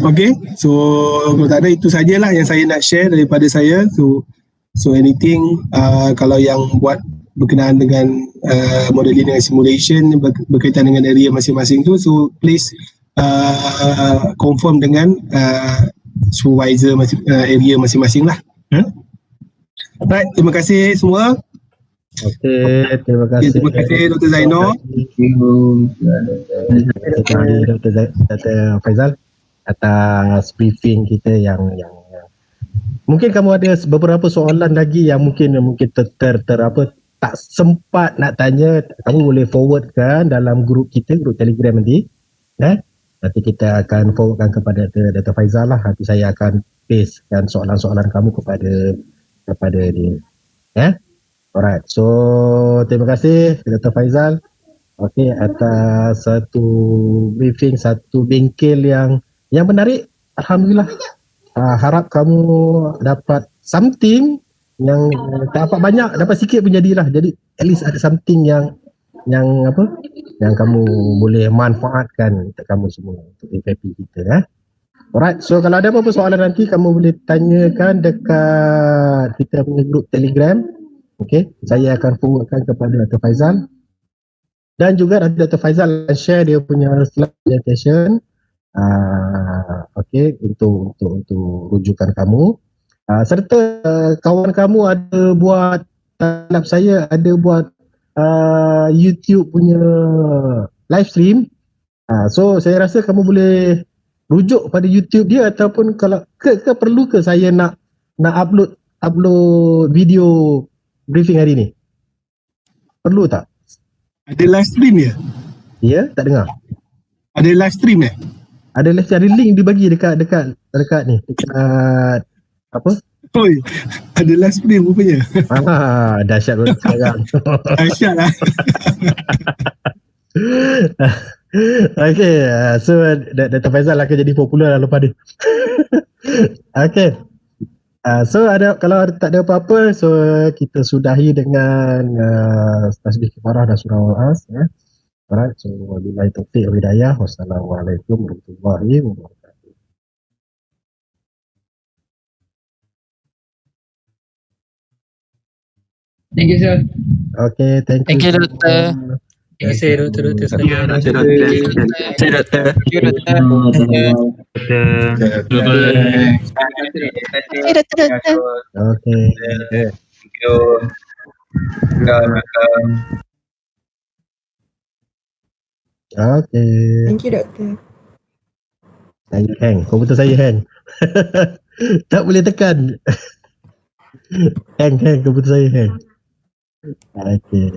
Okay, so kalau tak ada itu sajalah yang saya nak share daripada saya. So anything kalau yang buat berkenaan dengan modeling dan simulation berkaitan dengan area masing-masing tu, so please confirm dengan supervisor area masing-masing lah. Right, terima kasih semua. Okey, terima kasih. Terima kasih Dr. Zainal. Dr. Faizal atas briefing kita yang mungkin kamu ada beberapa soalan lagi yang mungkin tak sempat nak tanya, kamu boleh forwardkan dalam grup kita, grup Telegram nanti. Nanti kita akan forwardkan kepada Dr. Faizal lah. Nanti saya akan pastekan soalan-soalan kamu kepada dia. Alright, so terima kasih Dr. Faizal. Okey, atas satu briefing, satu bengkel yang menarik. Alhamdulillah. Harap kamu dapat something yang tak dapat banyak, dapat sikit pun jadilah. Jadi at least ada something yang kamu boleh manfaatkan untuk kamu semua, untuk FFP kita. Alright, so kalau ada apa-apa soalan nanti kamu boleh tanyakan dekat kita punya grup Telegram. Okey, saya akan forwardkan kepada Dr. Faizal. Dan juga nanti Dr. Faizal akan share dia punya slide presentation. Okey, untuk rujukan kamu. Serta kawan kamu ada buat, tak saya ada buat YouTube punya live stream. So saya rasa kamu boleh rujuk pada YouTube dia, ataupun kalau perlu ke saya nak upload video briefing hari ni? Perlu tak? Ada live stream ya? Ya, tak dengar. Ada live stream Ada live stream, ada link dibagi dekat ni, dekat apa? Oi, ada live stream rupanya. Dahsyat betul sekarang. Dahsyat lah. Okay, so Dr. Faizal akan jadi popular lah lepas ni. Okay. So kalau tak ada apa-apa, so kita sudahi dengan tasbih kifarah dan surah al-as. Alright, so wabillahi taufiq wal hidayah. Wassalamualaikum warahmatullahi wabarakatuh. Thank you, sir. Okay, thank you. Thank you, Doktor. Terima kasih doktor sekalian. Terima kasih, Doktor. Okay. Thank you. Okay. Thank you, Doktor. Saya hang, komputer saya hang. Tak boleh tekan. Hang, komputer saya hang. Okay.